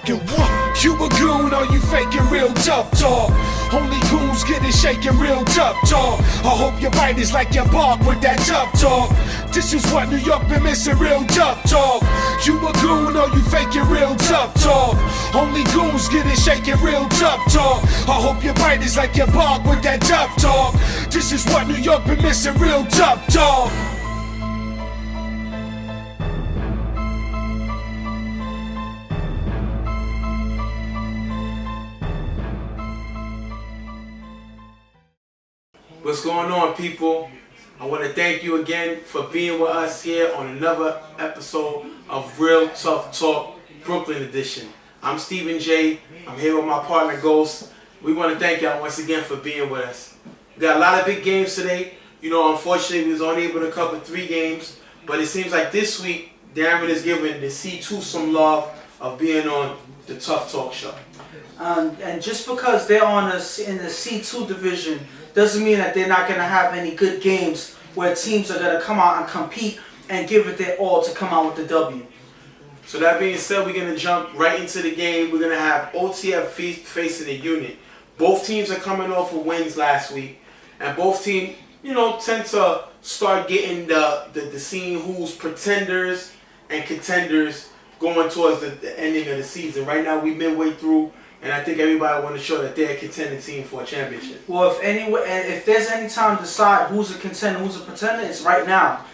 faking. What? You a goon or you faking real tough talk? Only goons get it shaking real tough talk. I hope your bite is like your bark with that tough talk. This is what New York been missing, real tough talk. You a goon or you faking real tough talk? Only goons get it shaking real tough talk. I hope your bite is like your bark with that tough talk. This is what New York been missing, real tough talk. What's going on, people? I want to thank you again for being with us here on another episode of Real Tough Talk Brooklyn Edition. I'm Stephen J. I'm here with my partner Ghost. We want to thank y'all once again for being with us. We got a lot of big games today. You know, unfortunately, we was only able to cover 3 games, but it seems like this week, Darren is giving the C2 some love of being on the Tough Talk show. And just because they're in the C2 division doesn't mean that they're not going to have any good games where teams are going to come out and compete and give it their all to come out with the W. So that being said, we're going to jump right into the game. We're going to have OTF facing the unit. Both teams are coming off of wins last week, and both teams, you know, tend to start getting the scene who's pretenders and contenders going towards the ending of the season. Right now, we're midway through, and I think everybody want to show that they're a contending team for a championship. Well, if there's any time to decide who's a contender, who's a pretender, it's right now.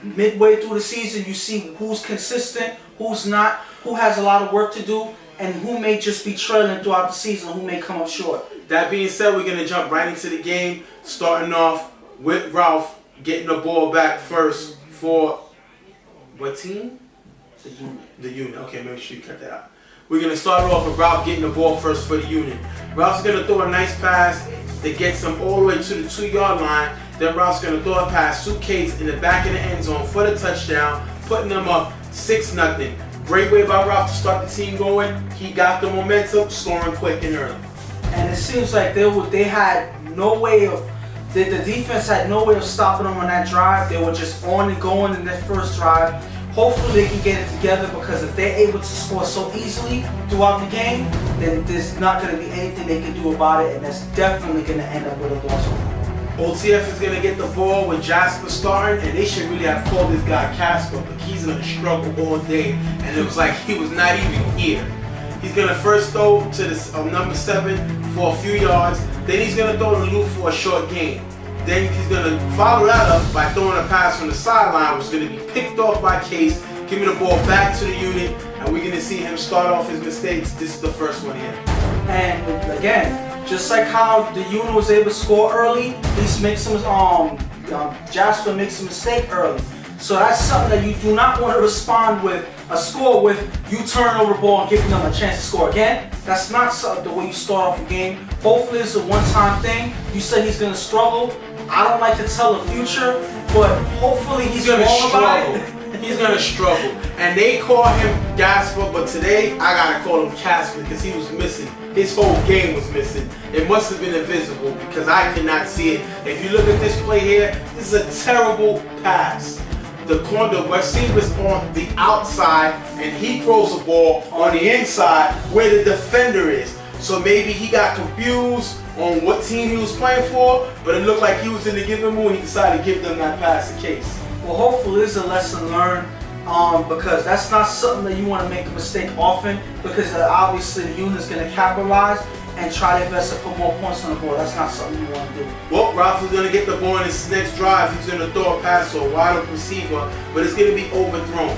Midway through the season, you see who's consistent, who's not, who has a lot of work to do, and who may just be trailing throughout the season, who may come up short. That being said, we're going to jump right into the game, starting off with Ralph getting the ball back first for what team? The unit. The unit. Okay, make sure you cut that out. We're going to start off with Ralph getting the ball first for the unit. Ralph's going to throw a nice pass that gets him all the way to the 2-yard line. Then Ralph's going to throw a pass to Case in the back of the end zone for the touchdown, putting them up 6-0. Great way by Ralph to start the team going. He got the momentum, scoring quick and early. And it seems like they had no way of, the defense had no way of stopping them on that drive. They were just on and going in that first drive. Hopefully they can get it together, because if they're able to score so easily throughout the game, then there's not going to be anything they can do about it, and that's definitely going to end up with a loss for them. OTF is going to get the ball with Jasper starting, and they should really have called this guy Casper, but he's going to struggle all day, and it was like he was not even here. He's going to first throw to the number 7 for a few yards, then he's going to throw to Lou for a short gain. Then he's going to follow that up by throwing a pass from the sideline, which is going to be picked off by Case, giving the ball back to the unit, and we're going to see him start off his mistakes. This is the first one here. And again, just like how the unit was able to score early, Jasper makes a mistake early. So that's something that you do not want to respond with a score with you turn over the ball and giving them a chance to score again. That's not the way you start off a game. Hopefully it's a one-time thing. You said he's going to struggle. I don't like to tell the future, but hopefully he's going to struggle. He's going to struggle. And they call him Gasper, but today I got to call him Casper because he was missing. His whole game was missing. It must have been invisible because I could not see it. If you look at this play here, this is a terrible pass. The receiver's on the outside, and he throws the ball on the inside where the defender is. So maybe he got confused on what team he was playing for, but it looked like he was in the giving mood. He decided to give them that pass in Case. Well, hopefully it's a lesson learned, because that's not something that you want to make a mistake often, because obviously the unit's going to capitalize and try their best to put more points on the board. That's not something you want to do. Well, Ralph is going to get the ball in his next drive. He's going to throw a pass to a wide open receiver, but it's going to be overthrown.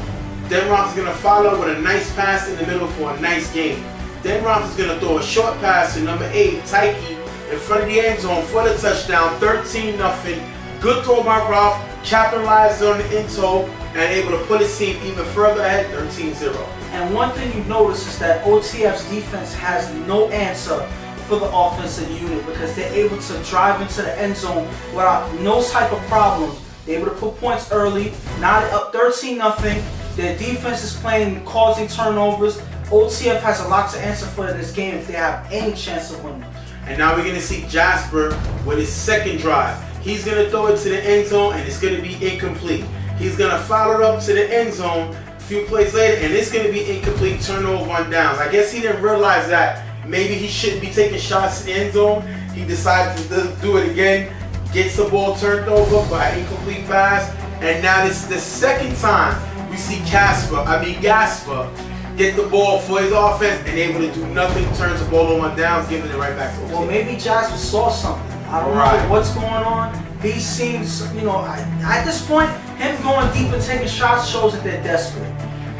Then Ralph is going to follow with a nice pass in the middle for a nice gain. Then Ralph is going to throw a short pass to number 8, Tyke, in front of the end zone for the touchdown, 13-0. Good throw by Ralph, capitalized on the end toe, and able to put his team even further ahead, 13-0. And one thing you've noticed is that OTF's defense has no answer for the offensive unit, because they're able to drive into the end zone without no type of problems. They're able to put points early, not up 13-0. Their defense is playing, causing turnovers. OTF has a lot to answer for in this game if they have any chance of winning. And now we're going to see Jasper with his second drive. He's going to throw it to the end zone, and it's going to be incomplete. He's going to follow it up to the end zone, few plays later, and it's going to be incomplete turnover on downs. I guess he didn't realize that maybe he shouldn't be taking shots in the end zone. He decided to do it again, gets the ball turned over by an incomplete pass, and now this is the second time we see Gasper get the ball for his offense and able to do nothing, turns the ball over on downs, giving it right back to him. Well, maybe Jasper saw something. I don't know what's going on. He seems, at this point, him going deep and taking shots shows that they're desperate.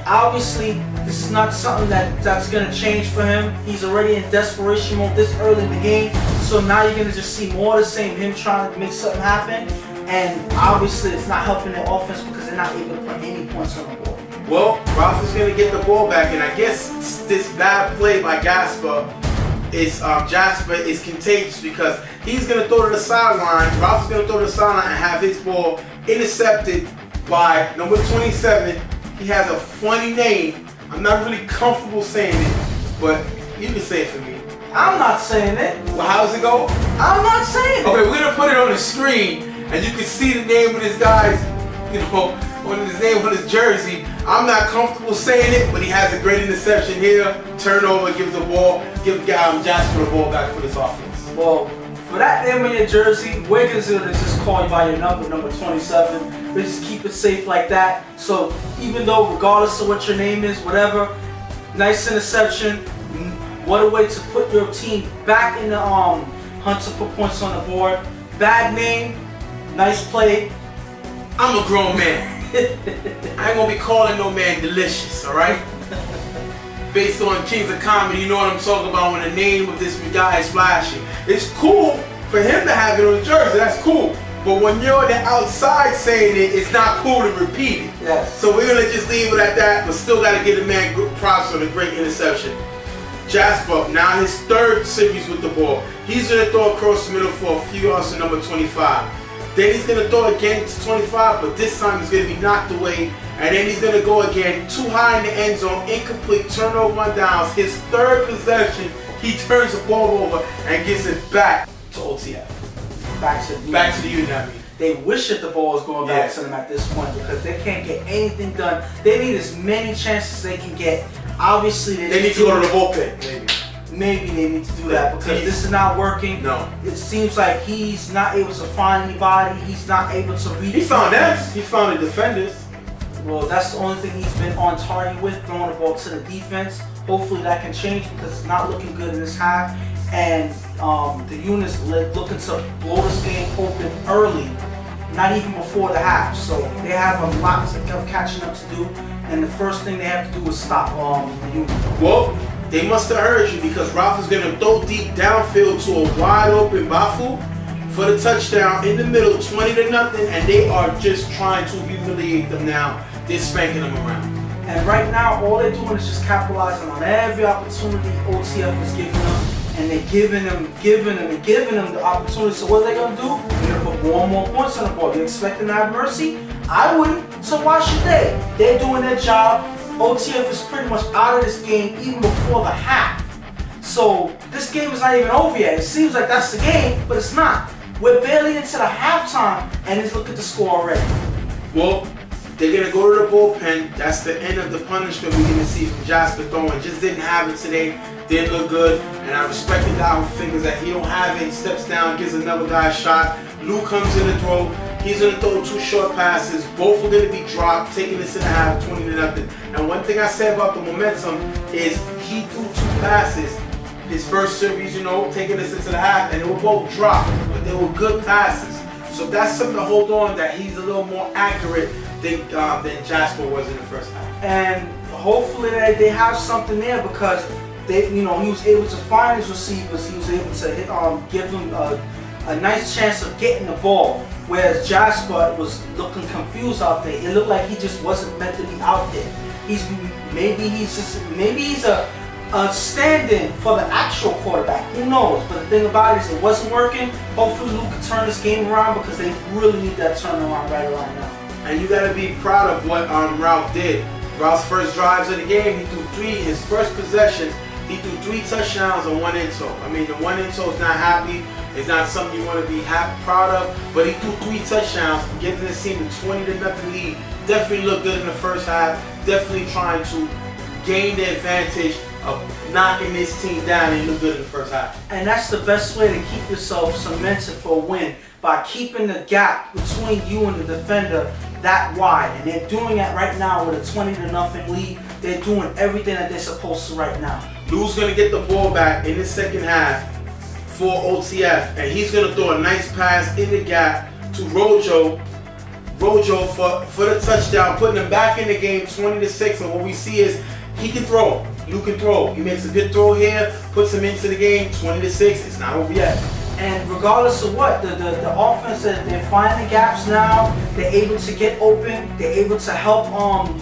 Obviously, this is not something that's going to change for him. He's already in desperation mode this early in the game. So now you're going to just see more of the same, him trying to make something happen. And obviously, it's not helping their offense because they're not able to put any points on the board. Well, Ralph is going to get the ball back, and I guess this bad play by Jasper is contagious because he's going to throw to the sideline. Ralph's going to throw to the sideline and have his ball intercepted by number 27. He has a funny name. I'm not really comfortable saying it, but you can say it for me. I'm not saying it. Well, how does it go? I'm not saying it. Okay, we're going to put it on the screen, and you can see the name of this guy's, his name on his jersey. I'm not comfortable saying it, but he has a great interception here. Turnover, gives the ball, give Jasper the ball back for this offense. Well, for that name on your jersey, we're going to just call you by your number 27. We just keep it safe like that. So even though, regardless of what your name is, whatever, nice interception. What a way to put your team back in the hunt to put points on the board. Bad name, nice play. I'm a grown man. I ain't gonna be calling no man delicious, alright? Based on Kings of Comedy, you know what I'm talking about when the name of this guy is flashing. It's cool for him to have it on the jersey, that's cool. But when you're on the outside saying it, it's not cool to repeat it. Yes. So we're gonna just leave it at that, but still gotta give the man good props on a great interception. Jasper, now his third series with the ball. He's gonna throw across the middle for a few yards to number 25. Then he's going to throw again to 25, but this time he's going to be knocked away. And then he's going to go again, too high in the end zone, incomplete, turnover on downs. His third possession, he turns the ball over and gives it back to OTF. Back to the unit, I mean. They wish that the ball was going back to them at this point because they can't get anything done. They need as many chances as they can get. Obviously, they need to go to the bullpen, maybe. Maybe they need to do that because this is not working. No. It seems like he's not able to find anybody. He's not able to read. He found them. He found the defenders. Well, that's the only thing he's been on target with, throwing the ball to the defense. Hopefully that can change because it's not looking good in this half. And the unit's looking to blow this game open early, not even before the half. So they have a lot of catching up to do. And the first thing they have to do is stop the unit. Well, they must have heard you because Ralph is going to throw deep downfield to a wide open Bafu for the touchdown in the middle, 20-0, and they are just trying to humiliate them now. They're spanking them around. And right now, all they're doing is just capitalizing on every opportunity OTF is giving them, and they're giving them the opportunity. So what are they going to do? They're going to put more and more points on the board. You're expecting to have mercy? I wouldn't, so why should they? They're doing their job. OTF is pretty much out of this game even before the half. So this game is not even over yet. It seems like that's the game, but it's not. We're barely into the halftime, and let's look at the score already. Well, they're going to go to the bullpen. That's the end of the punishment we're going to see from Jasper throwing. Just didn't have it today. Didn't look good. And I respect the guy who figures that he don't have it, steps down, gives another guy a shot. Lou comes in to throw. He's going to throw 2 short passes. Both are going to be dropped, taking this in the half, 20-0. And one thing I said about the momentum is he threw 2 passes. His first series, taking this into the half, and they were both dropped, but they were good passes. So that's something to hold on, that he's a little more accurate than Jasper was in the first half. And hopefully they have something there because he was able to find his receivers. He was able to hit, give them a nice chance of getting the ball. Whereas Jasper was looking confused out there. It looked like he just wasn't meant to be out there. Maybe he's a stand-in for the actual quarterback. Who knows? But the thing about it is it wasn't working. Hopefully Luke can turn this game around because they really need that turnaround right around now. And you got to be proud of what Ralph did. Ralph's first drives of the game, he threw 3. His first possessions, he threw 3 touchdowns and 1 in-toe. I mean, the 1 in-toe is not happy. It's not something you want to be proud of, but he threw 3 touchdowns, giving this team a 20-0 lead. Definitely looked good in the first half. definitely trying to gain the advantage of knocking this team down and look good in the first half. And that's the best way to keep yourself cemented for a win, by keeping the gap between you and the defender that wide. And they're doing that right now with a 20-0 lead. They're doing everything that they're supposed to right now. Lou's going to get the ball back in the second half for OTF, and he's going to throw a nice pass in the gap to Rojo for the touchdown, putting him back in the game 20-6. And what we see is he can throw. Lou can throw. He makes a good throw here, puts him into the game 20-6. It's not over yet. And regardless of what, the offense, they're finding the gaps now. They're able to get open. They're able to help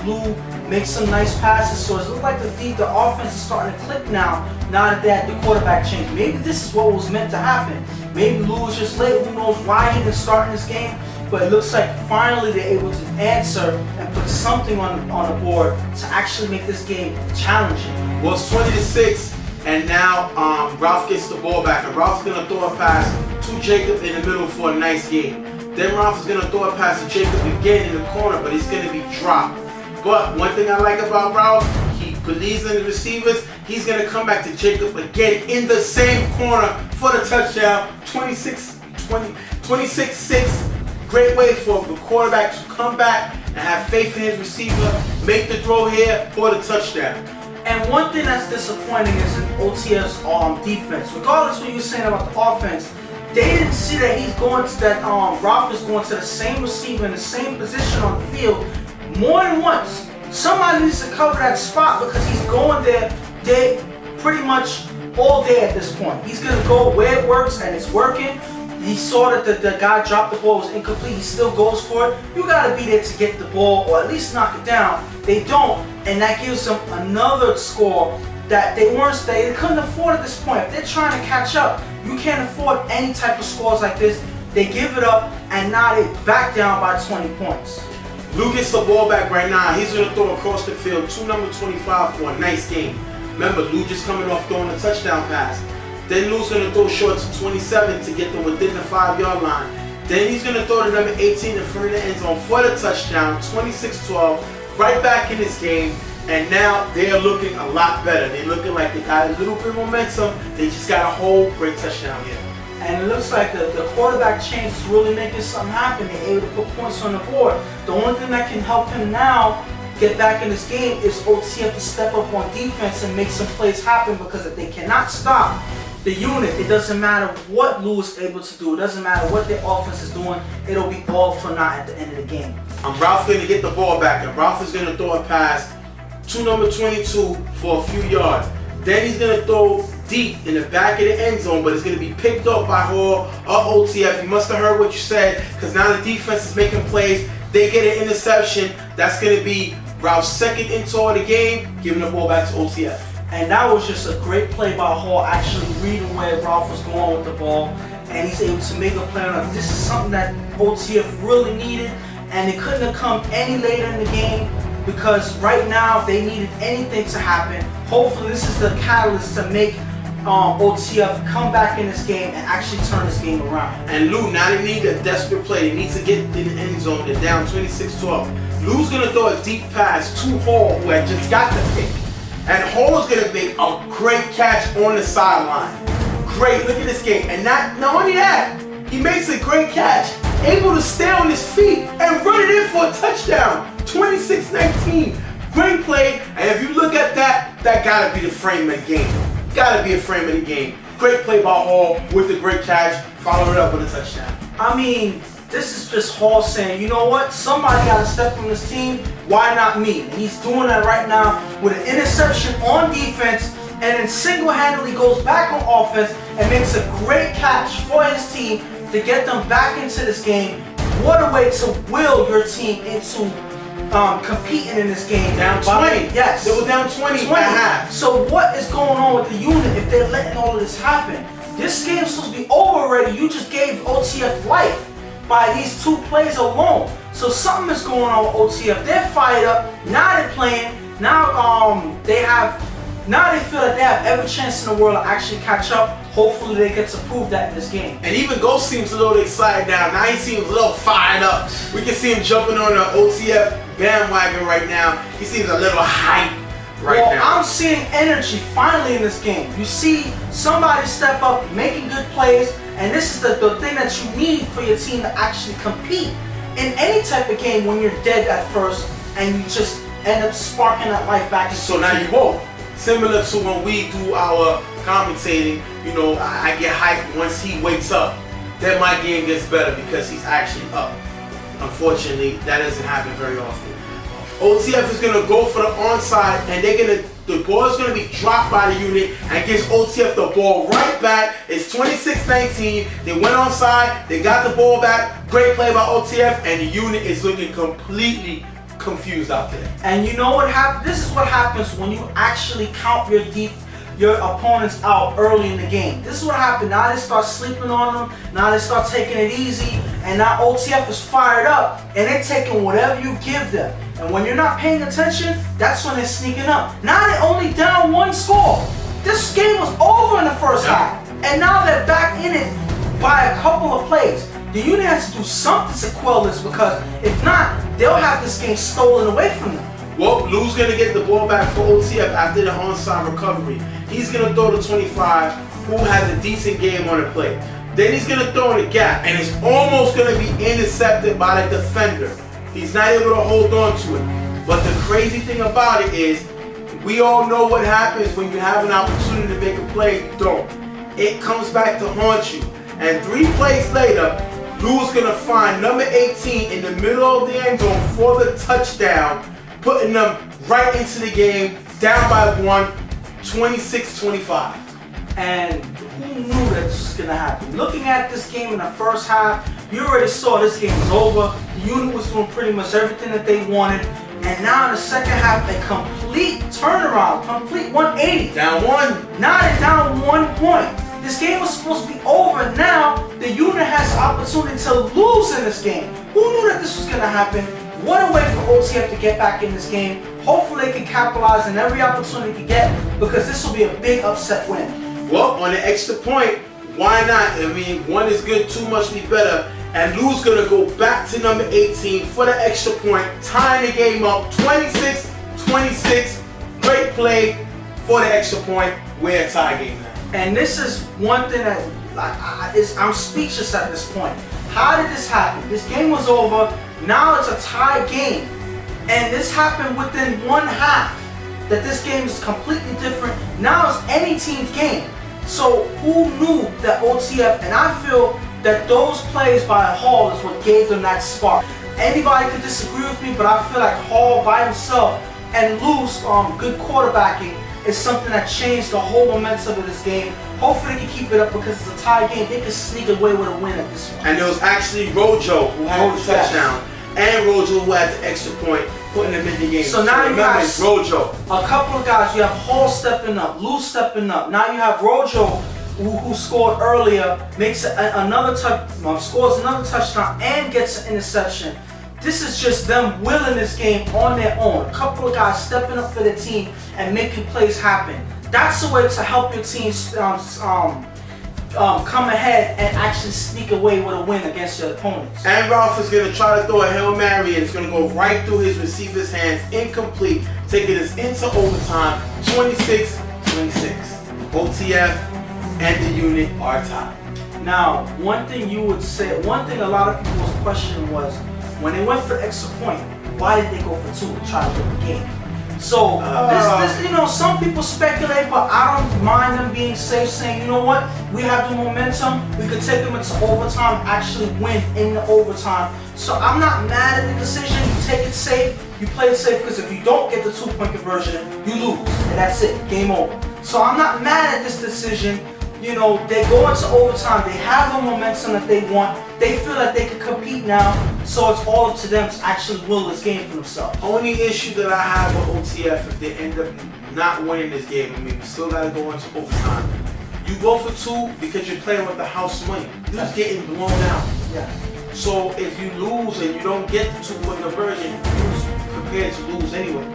Lou make some nice passes. So it looks like the offense is starting to click now that they had the quarterback change. Maybe this is what was meant to happen. Maybe Lou was just late. Who knows why he didn't start in this game? But it looks like finally they're able to answer and put something on the board to actually make this game challenging. Well, it's 20-6. And now Ralph gets the ball back, and Ralph's going to throw a pass to Jacob in the middle for a nice gain. Then Ralph is going to throw a pass to Jacob again in the corner, but it's going to be dropped. But one thing I like about Ralph, he believes in the receivers. He's going to come back to Jacob again in the same corner for the touchdown. 26-6. Great way for the quarterback to come back and have faith in his receiver, make the throw here for the touchdown. And one thing that's disappointing is in OTF's defense. Regardless of what you were saying about the offense, they didn't see that he's going to Ralph is going to the same receiver in the same position on the field more than once. Somebody needs to cover that spot because he's going there pretty much all day at this point. He's going to go where it works, and it's working. He saw that the guy dropped the ball, was incomplete. He still goes for it. You got to be there to get the ball or at least knock it down. They don't, and that gives them another score that they couldn't afford at this point. If they're trying to catch up, you can't afford any type of scores like this. They give it up, and now they back down by 20 points. Lou gets the ball back right now. He's going to throw across the field to number 25 for a nice game. Remember, Lou just coming off throwing a touchdown pass. Then Lou's going to throw short to 27 to get them within the 5-yard line. Then he's going to throw to number 18 in front of the end zone for the touchdown, 26-12, right back in this game. And now they're looking a lot better. They're looking like they got a little bit of momentum. They just got a whole great touchdown here. And it looks like the quarterback change is really making something happen. They're able to put points on the board. The only thing that can help him now get back in this game is OTF to step up on defense and make some plays happen, because if they cannot stop the unit, it doesn't matter what Lou is able to do. It doesn't matter what their offense is doing. It'll be all for naught at the end of the game. Ralph's going to get the ball back, and Ralph is going to throw a pass to number 22 for a few yards. Then he's going to throw deep in the back of the end zone, but it's going to be picked up by Hall or OTF. You must have heard what you said, because now the defense is making plays. They get an interception. That's going to be Ralph's second into the game, giving the ball back to OTF. And that was just a great play by Hall, actually reading where Ralph was going with the ball, and he's able to make a play on it. This is something that OTF really needed, and it couldn't have come any later in the game, because right now they needed anything to happen. Hopefully this is the catalyst to make OTF come back in this game and actually turn this game around. And Lou, now they need a desperate play. They need to get in the end zone. They're down 26-12. Lou's going to throw a deep pass to Hall, who had just got the pick. And Hall is going to make a great catch on the sideline. Great, look at this game. And not only that, he makes a great catch, able to stay on his feet and run it in for a touchdown. 26-19. Great play. And if you look at that, that got to be the frame of the game. Got to be a frame of the game. Great play by Hall with the great catch. Follow it up with a touchdown. I mean, this is just Hall saying, you know what? Somebody got to step on this team. Why not me? And he's doing that right now with an interception on defense, and then single-handedly goes back on offense and makes a great catch for his team to get them back into this game. What a way to will your team into competing in this game. Down 20. Yes. They were down 20 at half. So what is going on with the unit if they're letting all of this happen? This game's supposed to be over already. You just gave OTF life by these two plays alone. So something is going on with OTF. They're fired up. Now they're playing. Now they have Now they feel that they have every chance in the world to actually catch up. Hopefully they get to prove that in this game. And even Ghost seems a little excited now. Now he seems a little fired up. We can see him jumping on the OTF bandwagon right now. He seems a little hype right now. I'm seeing energy finally in this game. You see somebody step up, making good plays, and this is the thing that you need for your team to actually compete in any type of game when you're dead at first and you just end up sparking that life back. So now you won't. Similar to when we do our commentating, you know, I get hyped once he wakes up. Then my game gets better because he's actually up. Unfortunately, that doesn't happen very often. OTF is gonna go for the onside, and the ball is gonna be dropped by the unit and gives OTF the ball right back. It's 26-19. They went onside, they got the ball back. Great play by OTF, and the unit is looking completely confused out there. And you know what happens? This is what happens when you actually count your opponents out early in the game. This is what happened. Now they start sleeping on them. Now they start taking it easy. And now OTF is fired up and they're taking whatever you give them. And when you're not paying attention, that's when they're sneaking up. Now they're only down 1 score. This game was over in the first half. And now they're back in it by a couple of plays. The unit has to do something to quell this, because if not, they'll have this game stolen away from them. Well, Lou's going to get the ball back for OTF after the onside recovery. He's going to throw the 25, who has a decent game on the play. Then he's going to throw in the gap, and it's almost going to be intercepted by the defender. He's not able to hold on to it. But the crazy thing about it is, we all know what happens when you have an opportunity to make a play, you don't. It comes back to haunt you. And 3 plays later, Lou's going to find number 18 in the middle of the end zone for the touchdown, putting them right into the game, down by 1, 26-25. And who knew that this was going to happen? Looking at this game in the first half, you already saw this game was over. The unit was doing pretty much everything that they wanted. And now in the second half, a complete turnaround, complete 180. Down 1. Now they're down 1 point. This game was supposed to be over. Now the unit has the opportunity to lose in this game. Who knew that this was going to happen? What a way for OTF to get back in this game. Hopefully they can capitalize on every opportunity they get, because this will be a big upset win. Well, on the extra point, why not? I mean, 1 is good, 2 must be better. And Lou's going to go back to number 18 for the extra point, tying the game up 26-26. Great play for the extra point. We're a tie game now. And this is one thing that I'm speechless at this point. How did this happen? This game was over. Now it's a tie game. And this happened within 1 half. That this game is completely different. Now it's any team's game. So who knew that OTF, and I feel that those plays by Hall is what gave them that spark. Anybody could disagree with me, but I feel like Hall by himself and Lou's good quarterbacking is something that changed the whole momentum of this game. Hopefully they can keep it up, because it's a tie game. They can sneak away with a win at this one. And it was actually Rojo who had the touchdown, and Rojo who had the extra point, putting them in the game. So now you have Rojo. A couple of guys. You have Hall stepping up, Lou stepping up. Now you have Rojo, who scored earlier, makes another scores another touchdown and gets an interception. This is just them willing this game on their own. A couple of guys stepping up for their team and making plays happen. That's the way to help your team come ahead and actually sneak away with a win against your opponents. And Ralph is going to try to throw a Hail Mary, and it's going to go right through his receiver's hands, incomplete, taking us into overtime, 26-26. OTF and the unit are tied. Now, one thing a lot of people was questioning was, when they went for extra point, why did they go for 2 and try to win the game? So this, some people speculate, but I don't mind them being safe, saying, you know what, we have the momentum, we could take them into overtime, actually win in the overtime. So I'm not mad at the decision. You take it safe, you play it safe, because if you don't get the 2-point conversion, you lose, and that's it, game over. So I'm not mad at this decision. They go into overtime, they have the momentum that they want, they feel that they can compete now, so it's all up to them to actually will this game for themselves. Only issue that I have with OTF, if they end up not winning this game, we still got to go into overtime. You go for 2 because you're playing with the house money. You're just getting blown out. Yeah. So if you lose and you don't get the 2-point conversion, you're prepared to lose anyway.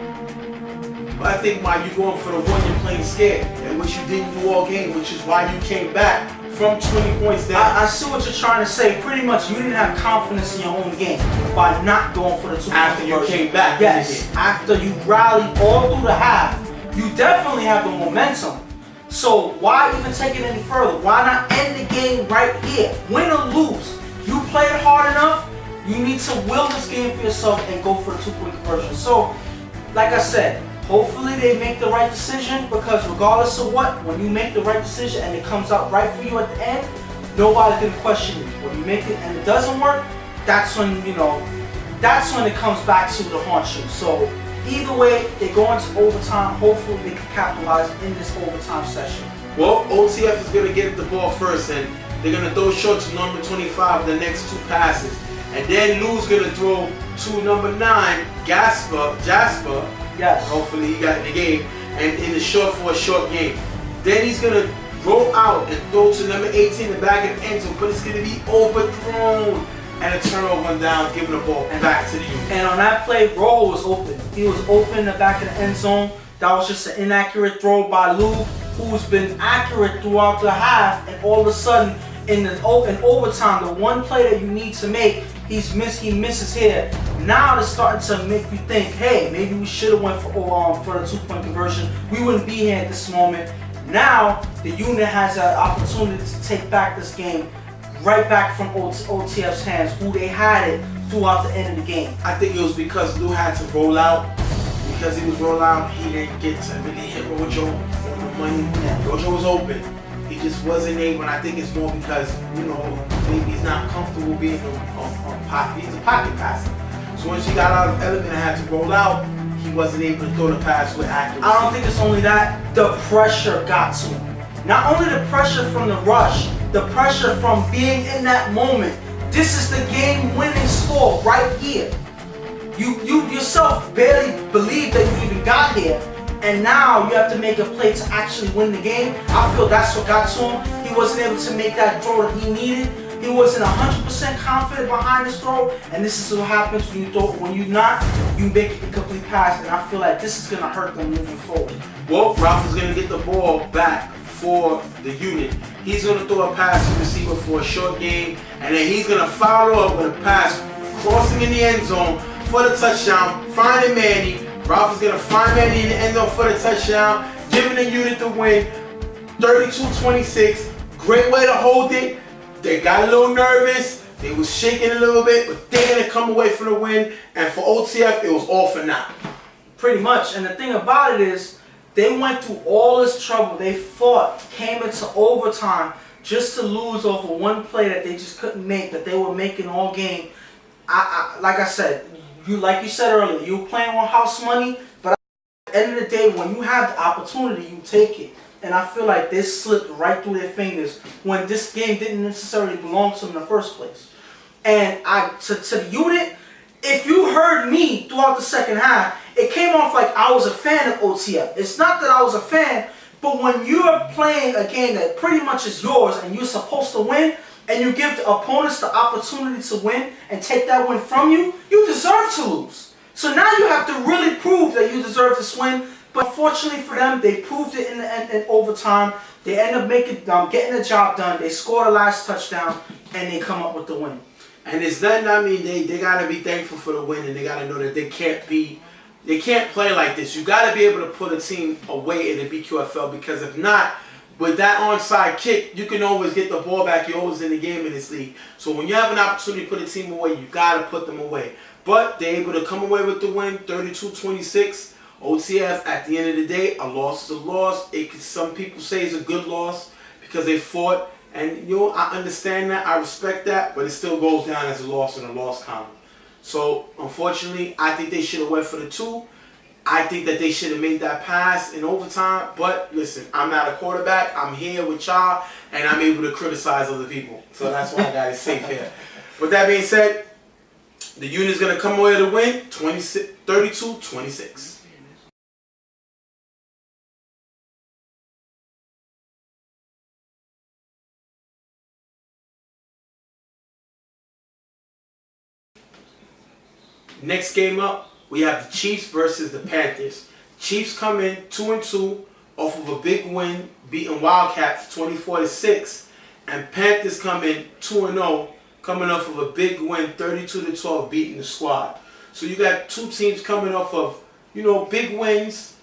But I think while you're going for the one, you're playing scared, and which you didn't do all game, which is why you came back from 20 points down. I see what you're trying to say. Pretty much, you didn't have confidence in your own game by not going for the 2-point After you conversion. came back. Yes, after you rallied all through the half, you definitely have the momentum. So why even take it any further? Why not end the game right here? Win or lose, you played hard enough. You need to will this game for yourself and go for the 2-point conversion. So, like I said, hopefully they make the right decision, because regardless of what, when you make the right decision and it comes out right for you at the end, nobody's gonna question you. When you make it and it doesn't work, that's when that's when it comes back to the haunt you. So either way, they go into overtime. Hopefully they can capitalize in this overtime session. Well, OTF is gonna get the ball first, and they're gonna throw short to number 25 the next 2 passes. And then Lou's gonna throw to number 9, Jasper. Yes. Hopefully he got in the game, and in the short for a short game. Then he's gonna roll out and throw to number 18 in the back of the end zone, but it's gonna be overthrown and a turnover on down, giving the ball back to the unit. And on that play, Roll was open. He was open in the back of the end zone. That was just an inaccurate throw by Lou, who's been accurate throughout the half, and all of a sudden in overtime, the one play that you need to make, he misses here. Now it's starting to make you think, hey, maybe we should have went for the 2-point conversion. We wouldn't be here at this moment. Now the unit has an opportunity to take back this game right back from OTF's hands, who they had it throughout the end of the game. I think it was because Lou had to roll out. Because he was rolling out, he didn't get to really hit Rojo on the money. Yeah. Rojo was open. He just wasn't able, and I think it's more because, maybe he's not comfortable being on pocket. He's a pocket passer. So once he got out of element and had to roll out, he wasn't able to throw the pass with accuracy. I don't think it's only that. The pressure got to him. Not only the pressure from the rush, the pressure from being in that moment. This is the game-winning score right here. You yourself barely believe that you even got here, and now you have to make a play to actually win the game. I feel that's what got to him. He wasn't able to make that throw that he needed. He wasn't 100% confident behind his throw, and this is what happens when you throw. When you're not, you make a complete pass, and I feel like this is gonna hurt them moving forward. Well, Ralph is gonna get the ball back for the unit. He's gonna throw a pass to the receiver for a short game, and then he's gonna follow up with a pass crossing in the end zone for the touchdown, finding Manny. Ralph is gonna find Manny in the end zone for the touchdown, giving the unit the win, 32-26. Great way to hold it. They got a little nervous. They was shaking a little bit, but they're gonna come away from the win. And for OTF, it was all for naught. Pretty much. And the thing about it is, they went through all this trouble. They fought, came into overtime just to lose over one play that they just couldn't make, that they were making all game. Like I said, like you said earlier, you were playing on house money, but at the end of the day, when you have the opportunity, you take it. And I feel like they slipped right through their fingers when this game didn't necessarily belong to them in the first place. And to the unit, if you heard me throughout the second half, it came off like I was a fan of OTF. It's not that I was a fan, but when you're playing a game that pretty much is yours and you're supposed to win, and you give the opponents the opportunity to win and take that win from you, you deserve to lose. So now you have to really prove that you deserve this win. But fortunately for them, they proved it in overtime. They end up getting the job done. They score the last touchdown, and they come up with the win. And it's nothing. I mean, they gotta be thankful for the win, and they gotta know that they can't play like this. You gotta be able to put a team away in the BQFL, because if not, with that onside kick, you can always get the ball back. You're always in the game in this league. So when you have an opportunity to put a team away, you gotta put them away. But they're able to come away with the win, 32-26. OTF, at the end of the day, a loss is a loss. Some people say it's a good loss because they fought, and I understand that, I respect that, but it still goes down as a loss in a loss column. So unfortunately, I think they should have went for the 2. I think that they should have made that pass in overtime. But listen, I'm not a quarterback. I'm here with y'all, and I'm able to criticize other people. So that's why I got it safe here. With that being said, the unit's gonna come away to win, 32-26. Next game up, we have the Chiefs versus the Panthers. Chiefs come in 2-2 off of a big win, beating Wildcats 24-6, and Panthers come in 2-0, coming off of a big win 32-12, beating the Squad. So you got two teams coming off of, big wins,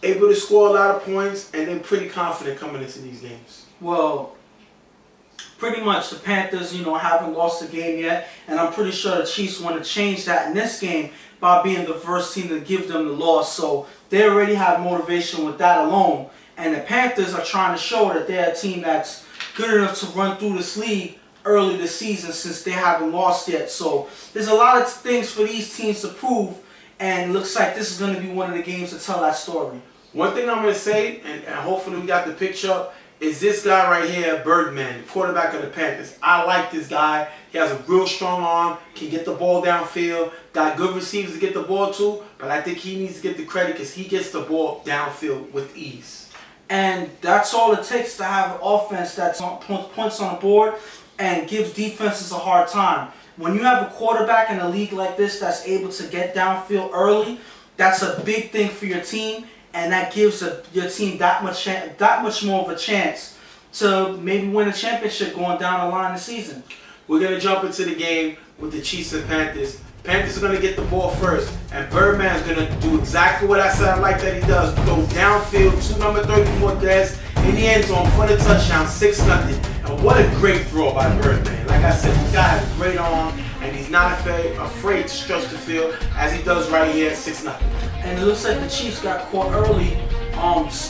able to score a lot of points, and they're pretty confident coming into these games. Well, pretty much the Panthers, haven't lost a game yet, and I'm pretty sure the Chiefs want to change that in this game by being the first team to give them the loss. So they already have motivation with that alone. And the Panthers are trying to show that they're a team that's good enough to run through this league early this season since they haven't lost yet. So there's a lot of things for these teams to prove, and it looks like this is going to be one of the games to tell that story. One thing I'm going to say, and hopefully we got the picture up, is this guy right here, Birdman, the quarterback of the Panthers. I like this guy. He has a real strong arm, can get the ball downfield, got good receivers to get the ball to, but I think he needs to get the credit because he gets the ball downfield with ease. And that's all it takes to have an offense that puts points on the board and gives defenses a hard time. When you have a quarterback in a league like this that's able to get downfield early, that's a big thing for your team. And that gives your team that much more of a chance to maybe win a championship going down the line of the season. We're going to jump into the game with the Chiefs and Panthers. Panthers are going to get the ball first, and Birdman's going to do exactly what I said I like that he does. Throw downfield to number 34 Dez in the end zone for the touchdown, 6-0. And what a great throw by Birdman. Like I said, this guy has a great arm, and he's not afraid to stretch the field as he does right here at 6-0. And it looks like the Chiefs got caught early.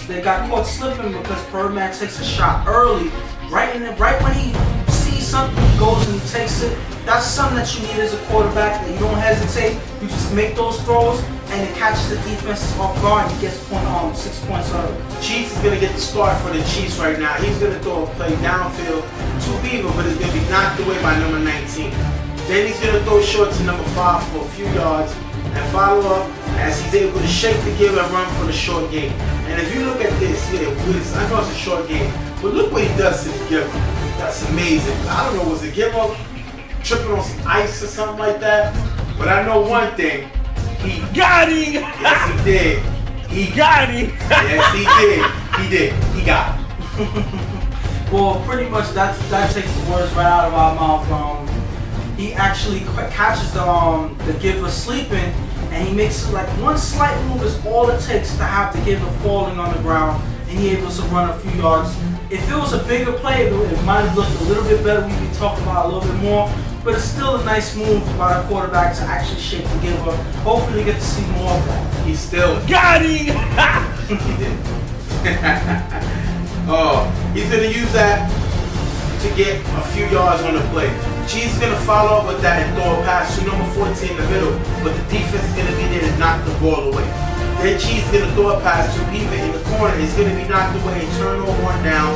They got caught slipping because Birdman takes a shot early. Right when he sees something, he goes and he takes it. That's something that you need as a quarterback, that you don't hesitate. You just make those throws, and it catches the defense off guard, and he gets 6 points early. Chiefs is going to get the start for the Chiefs right now. He's going to throw a play downfield to Beaver, but it's going to be knocked away by number 19. Then he's going to throw short to number 5 for a few yards and follow up as he's able to shake the give and run for the short game. And if you look at this, I know it's a short game, but look what he does to the giver. That's amazing. I don't know, was the giver tripping on some ice or something like that? But I know one thing. He got him! Yes, he did. He got him! Yes, he did. He got him. Well, pretty much that takes the words right out of our mouth. He actually catches the giver sleeping, and he makes like one slight move is all it takes to have the giver falling on the ground, and he's able to run a few yards. If it was a bigger play, it might have looked a little bit better. We'd be talking about a little bit more, but it's still a nice move by the quarterback to actually shake the giver. Hopefully, we get to see more of that. He still got him. He did. Oh, he's gonna use that to get a few yards on the play. Chiefs is going to follow up with that and throw a pass to number 14 in the middle, but the defense is going to be there to knock the ball away. Then Chiefs is going to throw a pass to Beaver in the corner. It's going to be knocked away and turn over one down.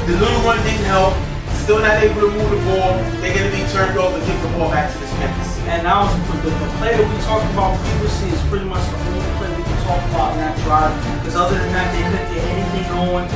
The little run didn't help. Still not able to move the ball. They're going to be turned over and give the ball back to the Panthers. And now the play that we talked about previously is pretty much the only play we can talk about in that drive, because other than that, they couldn't get anything going.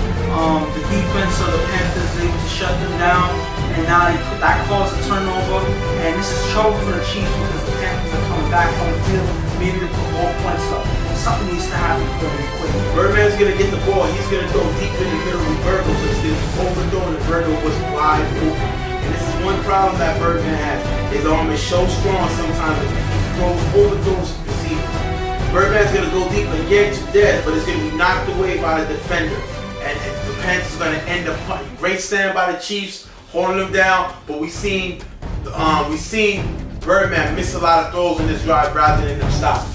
The defense of the Panthers is able to shut them down, and now that caused a turnover, and this is trouble for the Chiefs because the Panthers are coming back on the field, maybe to put more points up. Something needs to happen for them quick. Birdman's going to get the ball. He's going to throw deep in the middle of Virgil, but he's overthrowing the Virgil was wide open. And this is one problem that Birdman has. His arm is so strong sometimes that he overthrows receivers. Birdman's going to go deep again to Dez, but it's going to be knocked away by the defender. And the Panthers are going to end up punting. Great stand by the Chiefs, holding them down, but we've seen Birdman miss a lot of throws in this drive rather than them stop.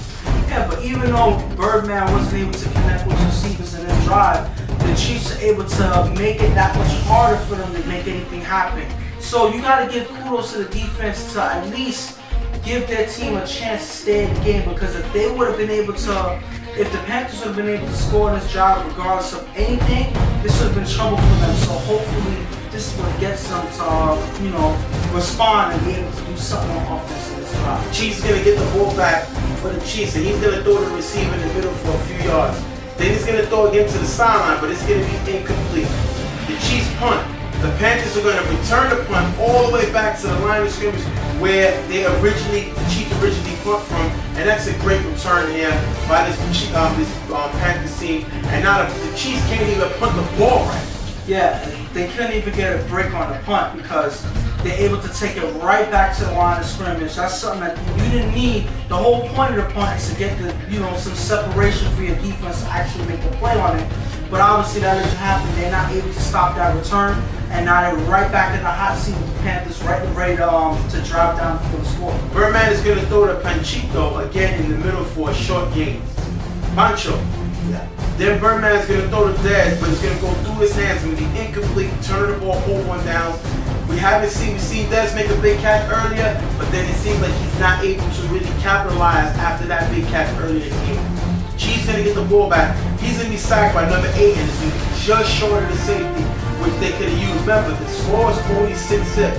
Yeah, but even though Birdman wasn't able to connect with receivers in this drive, the Chiefs are able to make it that much harder for them to make anything happen. So you got to give kudos to the defense to at least give their team a chance to stay in the game, because if they would have been able to, if the Panthers would have been able to score in this drive regardless of anything, this would have been trouble for them. So hopefully this is what gets them to, respond and be able to do something on offense in this drive. Chiefs is going to get the ball back for the Chiefs, and he's going to throw the receiver in the middle for a few yards. Then he's going to throw again to the sideline, but it's going to be incomplete. The Chiefs punt. The Panthers are going to return the punt all the way back to the line of scrimmage where the Chiefs originally punt from, and that's a great return here by this Panthers team. And now the Chiefs can't even punt the ball right. Yeah, they couldn't even get a break on the punt because they're able to take it right back to the line of scrimmage. That's something that you didn't need. The whole point of the punt is to get some separation for your defense to actually make a play on it. But obviously that doesn't happen. They're not able to stop that return, and now they're right back in the hot seat with the Panthers, ready to drive down the field and score. Birdman is going to throw the Panchito again in the middle for a short gain. Pancho. Yeah. Then Birdman is going to throw the Dez, but it's going to go through his hands and be incomplete, turn the ball over on downs. We've seen Dez make a big catch earlier, but then it seems like he's not able to really capitalize after that big catch earlier in the game. Chiefs going to get the ball back. He's going to be sacked by number 8, and it's going to be just short of the safety, which they could have used. Remember, the score is only 6-zip.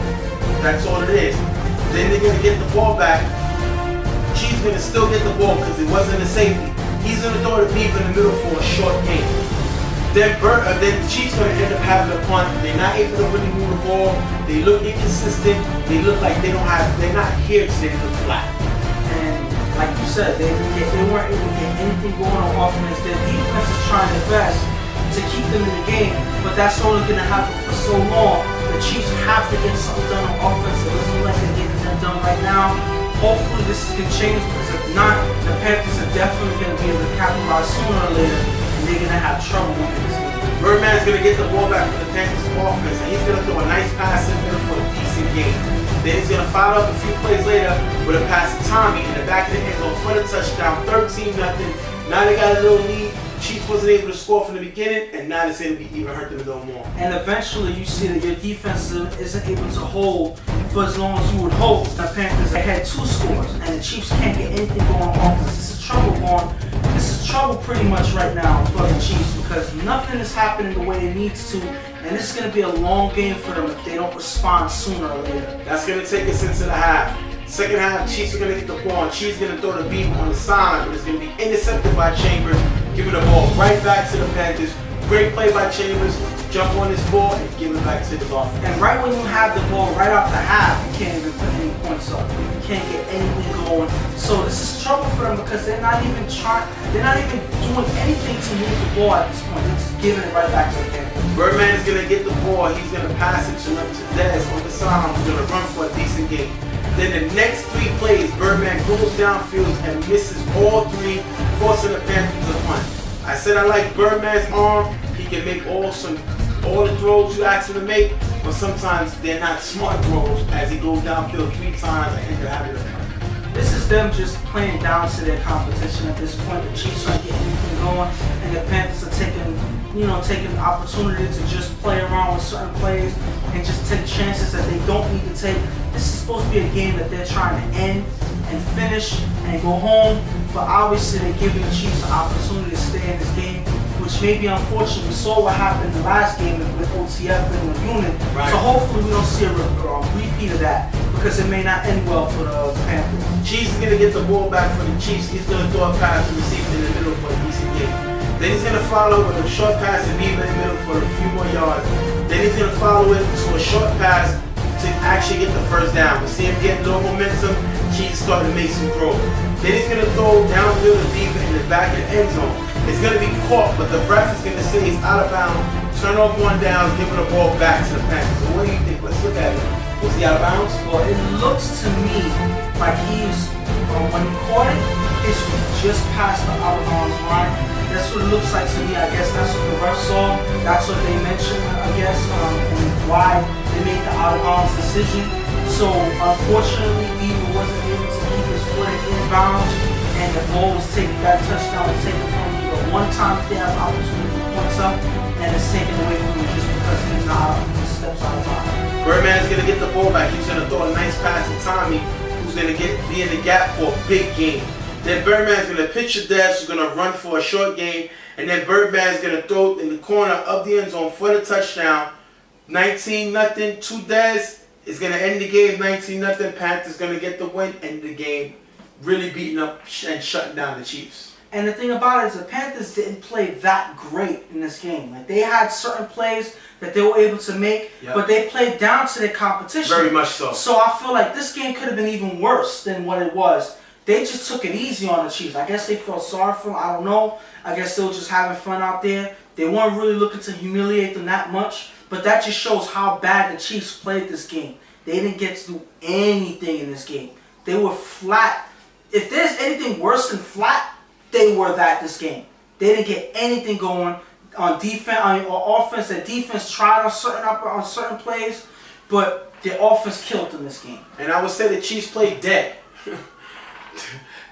That's all it is. Then they're going to get the ball back. Chiefs going to still get the ball because it wasn't a safety. He's going to throw the beef in the middle for a short gain. Then the Chiefs going to end up having a punt. They're not able to really move the ball. They look inconsistent. They look like they're not here today. They look flat. And like you said, they weren't able to get anything going on offense. Their defense is trying their best to keep them in the game, but that's only going to happen for so long. The Chiefs have to get something done on offense. It doesn't look like they're getting that done right now. Hopefully this is going to change, because if not, the Panthers are definitely going to be able to capitalize sooner or later, and they're going to have trouble with this game. Birdman's going to get the ball back for the Panthers offense, and he's going to throw a nice pass in there for a decent game. Then he's going to follow up a few plays later with a pass to Tommy in the back of the end zone for the touchdown, 13-0. Now they got a little lead. Chiefs wasn't able to score from the beginning, and now it's going to be even hurt them a little more. And eventually you see that your defense isn't able to hold for as long as you would hope. The Panthers had 2 scores, and the Chiefs can't get anything going on offense. This is trouble pretty much right now for the Chiefs, because nothing is happening the way it needs to, and this is going to be a long game for them if they don't respond sooner or later. That's going to take us into the half. Second half, Chiefs are going to get the ball, and Chiefs are going to throw the beam on the side, but it's going to be intercepted by Chambers, giving the ball right back to the Panthers. Great play by Chambers to jump on this ball and give it back to the offense. And right when you have the ball right off the half, you can't even put any points up. You can't get anything going. So this is trouble for them, because they're not even doing anything to move the ball at this point. They're just giving it right back to the Panthers. Birdman is going to get the ball. He's going to pass it to Dez on the side. He's going to run for a decent game. Then the next 3 plays, Birdman goes downfield and misses all 3, forcing the Panthers to punt. I said I like Birdman's arm. He can make all the throws you ask him to make, but sometimes they're not smart throws as he goes downfield 3 times and end up having a punt. This is them just playing down to their competition at this point. The Chiefs aren't getting anything going, and the Panthers are taking the opportunity to just play around with certain plays and just take chances that they don't need to take. This is supposed to be a game that they're trying to end and finish and go home, but obviously they're giving the Chiefs an opportunity to stay in this game, which may be unfortunate. We saw what happened in the last game with OTF and the unit, right. So hopefully we don't see a repeat of that, because it may not end well for the Panthers. Chiefs is going to get the ball back for the Chiefs. He's going to throw a pass to receive in the middle for a decent game. Then he's going to follow with a short pass and leave in the middle for a few more yards. Then he's going to follow it to a short pass to actually get the first down. We see him getting a little momentum. Chiefs starting to make some throws. Then he's going to throw downfield to deep in the back of the end zone. It's going to be caught, but the ref is going to say he's out of bounds. Turn off 1 down, giving the ball back to the Panthers. So what do you think? Let's look at it. Was he out of bounds? Well, it looks to me like he's, when he caught it, his feet just passed the out of bounds line. That's what it looks like to me. I guess that's what the ref saw. That's what they mentioned, I guess, and why they made the out of bounds decision. So unfortunately, Beaver wasn't able to keep his footing in bounds, and the ball was taken, that touchdown was taken from him. But one time they have opportunity to points up, and it's taken away from him just because he's not out, he steps out of bounds. Birdman's going to get the ball back. He's going to throw a nice pass to Tommy, who's going to be in the gap for a big game. Then Birdman's going to pitch a dash, who's going to run for a short game, and then Birdman's going to throw in the corner of the end zone for the touchdown. 19-0, 2 Dez is going to end the game 19-0. Panthers going to get the win, end the game, really beating up and shutting down the Chiefs. And the thing about it is the Panthers didn't play that great in this game. Like, they had certain plays that they were able to make, but they played down to their competition. Very much so. So I feel like this game could have been even worse than what it was. They just took it easy on the Chiefs. I guess they felt sorry for them. I don't know. I guess they were just having fun out there. They weren't really looking to humiliate them that much. But that just shows how bad the Chiefs played this game. They didn't get to do anything in this game. They were flat. If there's anything worse than flat, they were that this game. They didn't get anything going on defense, on offense. The defense tried on certain plays, but the offense killed them this game. And I would say the Chiefs played dead.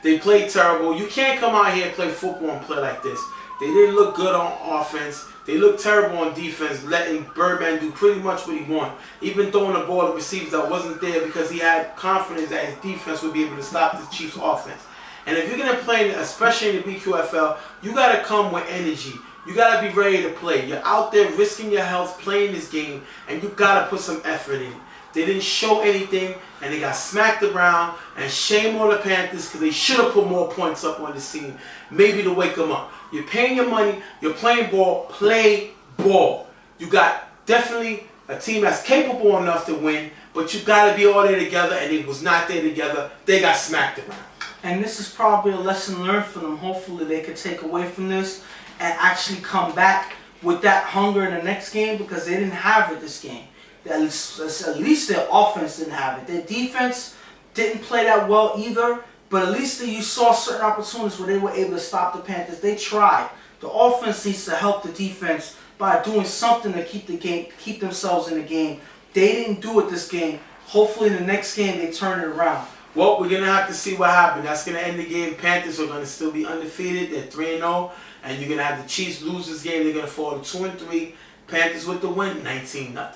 They played terrible. You can't come out here and play football and play like this. They didn't look good on offense. They looked terrible on defense, letting Birdman do pretty much what he wanted. Even throwing the ball to receivers that wasn't there because he had confidence that his defense would be able to stop the Chiefs' offense. And if you're going to play, especially in the BQFL, you got to come with energy. You got to be ready to play. You're out there risking your health playing this game, and you got to put some effort in. They didn't show anything, and they got smacked around. And shame on the Panthers because they should have put more points up on the scene, maybe to wake them up. You're paying your money. You're playing ball. Play ball. You got definitely a team that's capable enough to win, but you got to be all there together, and it was not there together. They got smacked around. And this is probably a lesson learned for them. Hopefully they could take away from this and actually come back with that hunger in the next game, because they didn't have it this game. At least their offense didn't have it. Their defense didn't play that well either, but at least you saw certain opportunities where they were able to stop the Panthers. They tried. The offense needs to help the defense by doing something to keep themselves in the game. They didn't do it this game. Hopefully in the next game they turn it around. Well, we're going to have to see what happens. That's going to end the game. Panthers are going to still be undefeated. They're 3-0. And you're going to have the Chiefs lose this game. They're going to fall to 2-3. Panthers with the win, 19-0.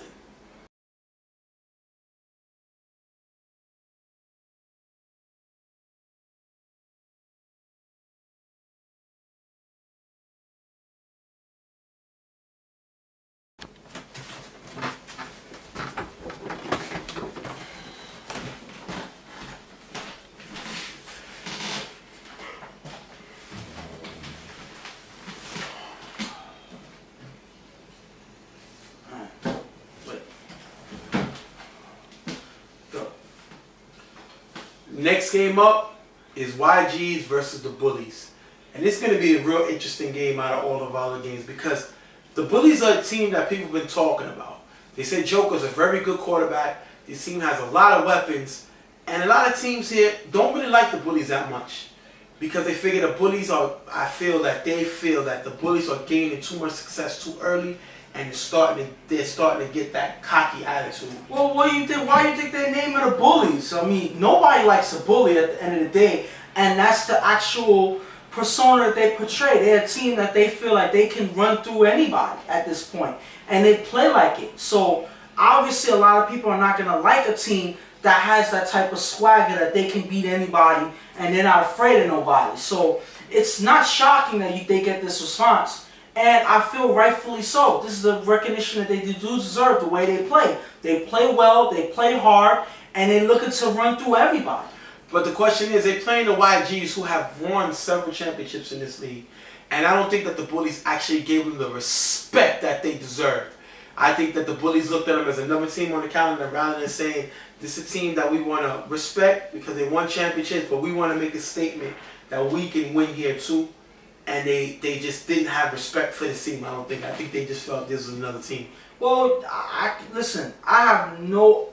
Next game up is YGs versus the Bullies. And it's going to be a real interesting game out of all of our games, because the Bullies are a team that people have been talking about. They say Joker's a very good quarterback. This team has a lot of weapons. And a lot of teams here don't really like the Bullies that much, because they figure the Bullies are, they feel that the Bullies are gaining too much success too early, and they're starting to get that cocky attitude. Well, what do you think? Why do you think they name it a Bullies? I mean, nobody likes a bully at the end of the day, and that's the actual persona that they portray. They're a team that they feel like they can run through anybody at this point, and they play like it. So obviously, a lot of people are not gonna like a team that has that type of swagger that they can beat anybody, and they're not afraid of nobody. So it's not shocking that they get this response. And I feel rightfully so. This is a recognition that they do deserve the way they play. They play well, they play hard, and they're looking to run through everybody. But the question is, they're playing the YGs who have won several championships in this league. And I don't think that the Bullies actually gave them the respect that they deserved. I think that the Bullies looked at them as another team on the calendar, rather than saying, this is a team that we want to respect because they won championships, but we want to make a statement that we can win here too. And they just didn't have respect for the team, I don't think. I think they just felt this was another team. Well, listen, I have no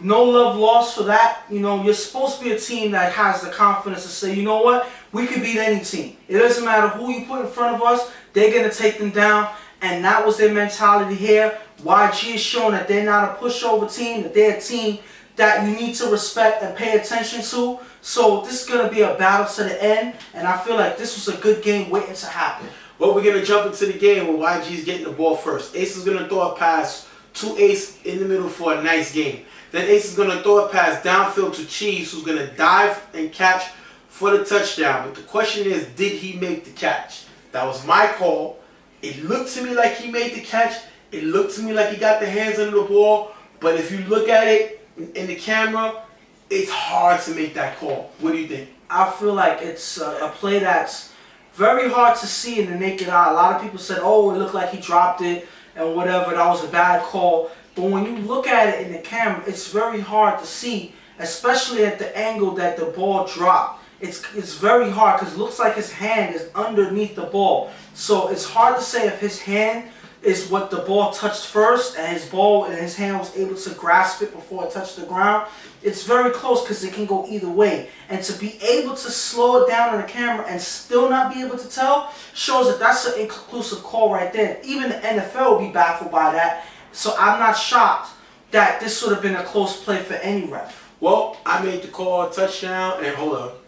love lost for that. You know, you're supposed to be a team that has the confidence to say, you know what, we could beat any team. It doesn't matter who you put in front of us, they're going to take them down. And that was their mentality here. YG is showing that they're not a pushover team, that they're a team that you need to respect and pay attention to. So this is going to be a battle to the end, and I feel like this was a good game waiting to happen. Well, we're going to jump into the game where YG's getting the ball first. Ace is going to throw a pass to Ace in the middle for a nice game. Then Ace is going to throw a pass downfield to Cheese, who's going to dive and catch for the touchdown. But the question is, did he make the catch? That was my call. It looked to me like he made the catch. It looked to me like he got the hands under the ball. But if you look at it in the camera, it's hard to make that call. What do you think? I feel like it's a play that's Very hard to see in the naked eye. A lot of people said, oh, it looked like he dropped it and whatever. That was a bad call. But when you look at it in the camera, it's very hard to see, especially at the angle that the ball dropped. It's very hard because it looks like his hand is underneath the ball. So it's hard to say if his hand is what the ball touched first and his hand was able to grasp it before it touched the ground. It's very close because it can go either way. And to be able to slow it down on the camera and still not be able to tell shows that that's an inconclusive call right there. Even the NFL would be baffled by that. So I'm not shocked that this would have been a close play for any ref. Well, I made the call, touchdown, and hold up.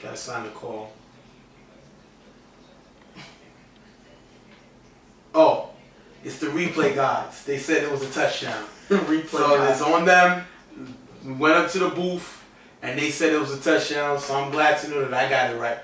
Gotta sign the call. Oh, it's the replay gods. They said it was a touchdown. So it's on them. We went up to the booth, and they said it was a touchdown, so I'm glad to know that I got it right.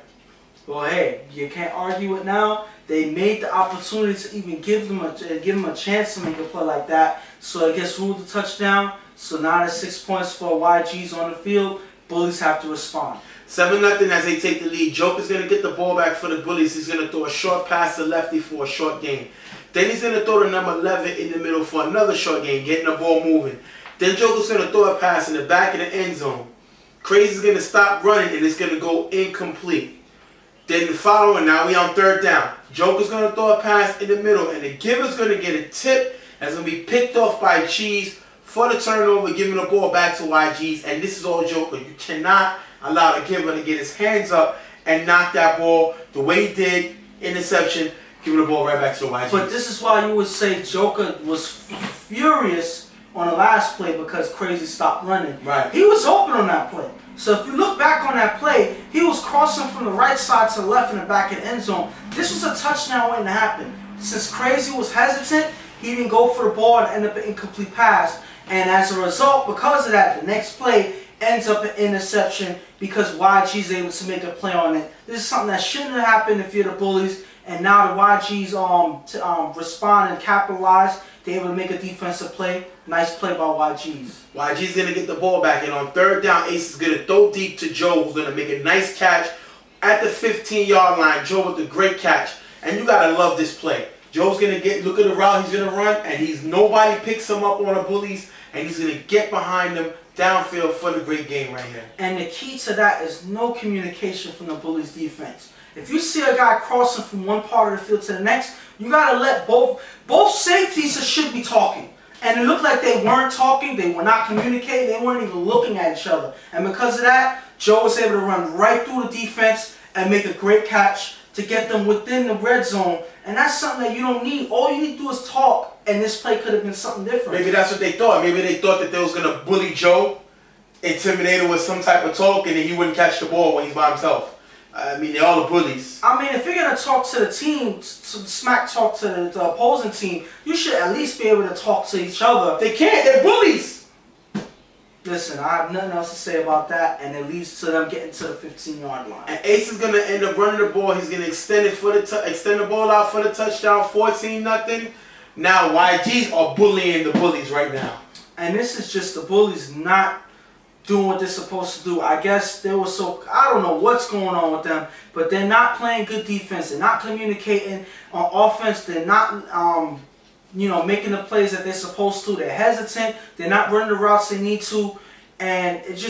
Well, hey, you can't argue it now. They made the opportunity to even give them a chance to make a play like that. So I guess ruled the touchdown. So now there's 6 points for YGs on the field. Bullies have to respond. 7-0 as they take the lead. Joker's going to get the ball back for the Bullies. He's going to throw a short pass to Lefty for a short gain. Then he's going to throw to number 11 in the middle for another short gain, getting the ball moving. Then Joker's going to throw a pass in the back of the end zone. Crazy's going to stop running and it's going to go incomplete. Then the following, now we on 3rd down. Joker's going to throw a pass in the middle and the giver's going to get a tip that's going to be picked off by Cheese for the turnover, giving the ball back to YGs. And this is all Joker. You cannot allow the giver to get his hands up and knock that ball the way he did. Interception, giving the ball right back to the YGs. But this is why you would say Joker was furious on the last play because Crazy stopped running. Right. He was open on that play. So if you look back on that play, he was crossing from the right side to the left in the back of the end zone. This was a touchdown waiting to happen. Since Crazy was hesitant, he didn't go for the ball and ended up an incomplete pass. And as a result, because of that, the next play ends up an interception because YG is able to make a play on it. This is something that shouldn't have happened if you're the Bullies. And now the YGs respond and capitalize. They're able to make a defensive play. Nice play by YGs. YG's going to get the ball back. And on 3rd down, Ace is going to throw deep to Joe, who's going to make a nice catch at the 15-yard line. Joe with a great catch. And you got to love this play. Joe's going to look at the route he's going to run, and nobody picks him up on the Bullies, and he's going to get behind them downfield for the great game right here. And the key to that is no communication from the Bullies defense. If you see a guy crossing from one part of the field to the next, you got to let both safeties should be talking. And it looked like they weren't talking, they were not communicating, they weren't even looking at each other. And because of that, Joe was able to run right through the defense and make a great catch to get them within the red zone. And that's something that you don't need. All you need to do is talk, and this play could have been something different. Maybe that's what they thought. Maybe they thought that they was going to bully Joe, intimidate him with some type of talk, and then he wouldn't catch the ball when he's by himself. I mean, they're all the bullies. I mean, if you're going to talk to the team, smack talk to the opposing team, you should at least be able to talk to each other. They can't. They're bullies. Listen, I have nothing else to say about that, and it leads to them getting to the 15-yard line. And Ace is going to end up running the ball. He's going to extend the ball out for the touchdown, 14-0. Now YGs are bullying the Bullies right now. And this is just the Bullies not doing what they're supposed to do. I guess they were I don't know what's going on with them, but they're not playing good defense. They're not communicating on offense. They're not making the plays that they're supposed to. They're hesitant. They're not running the routes they need to. And it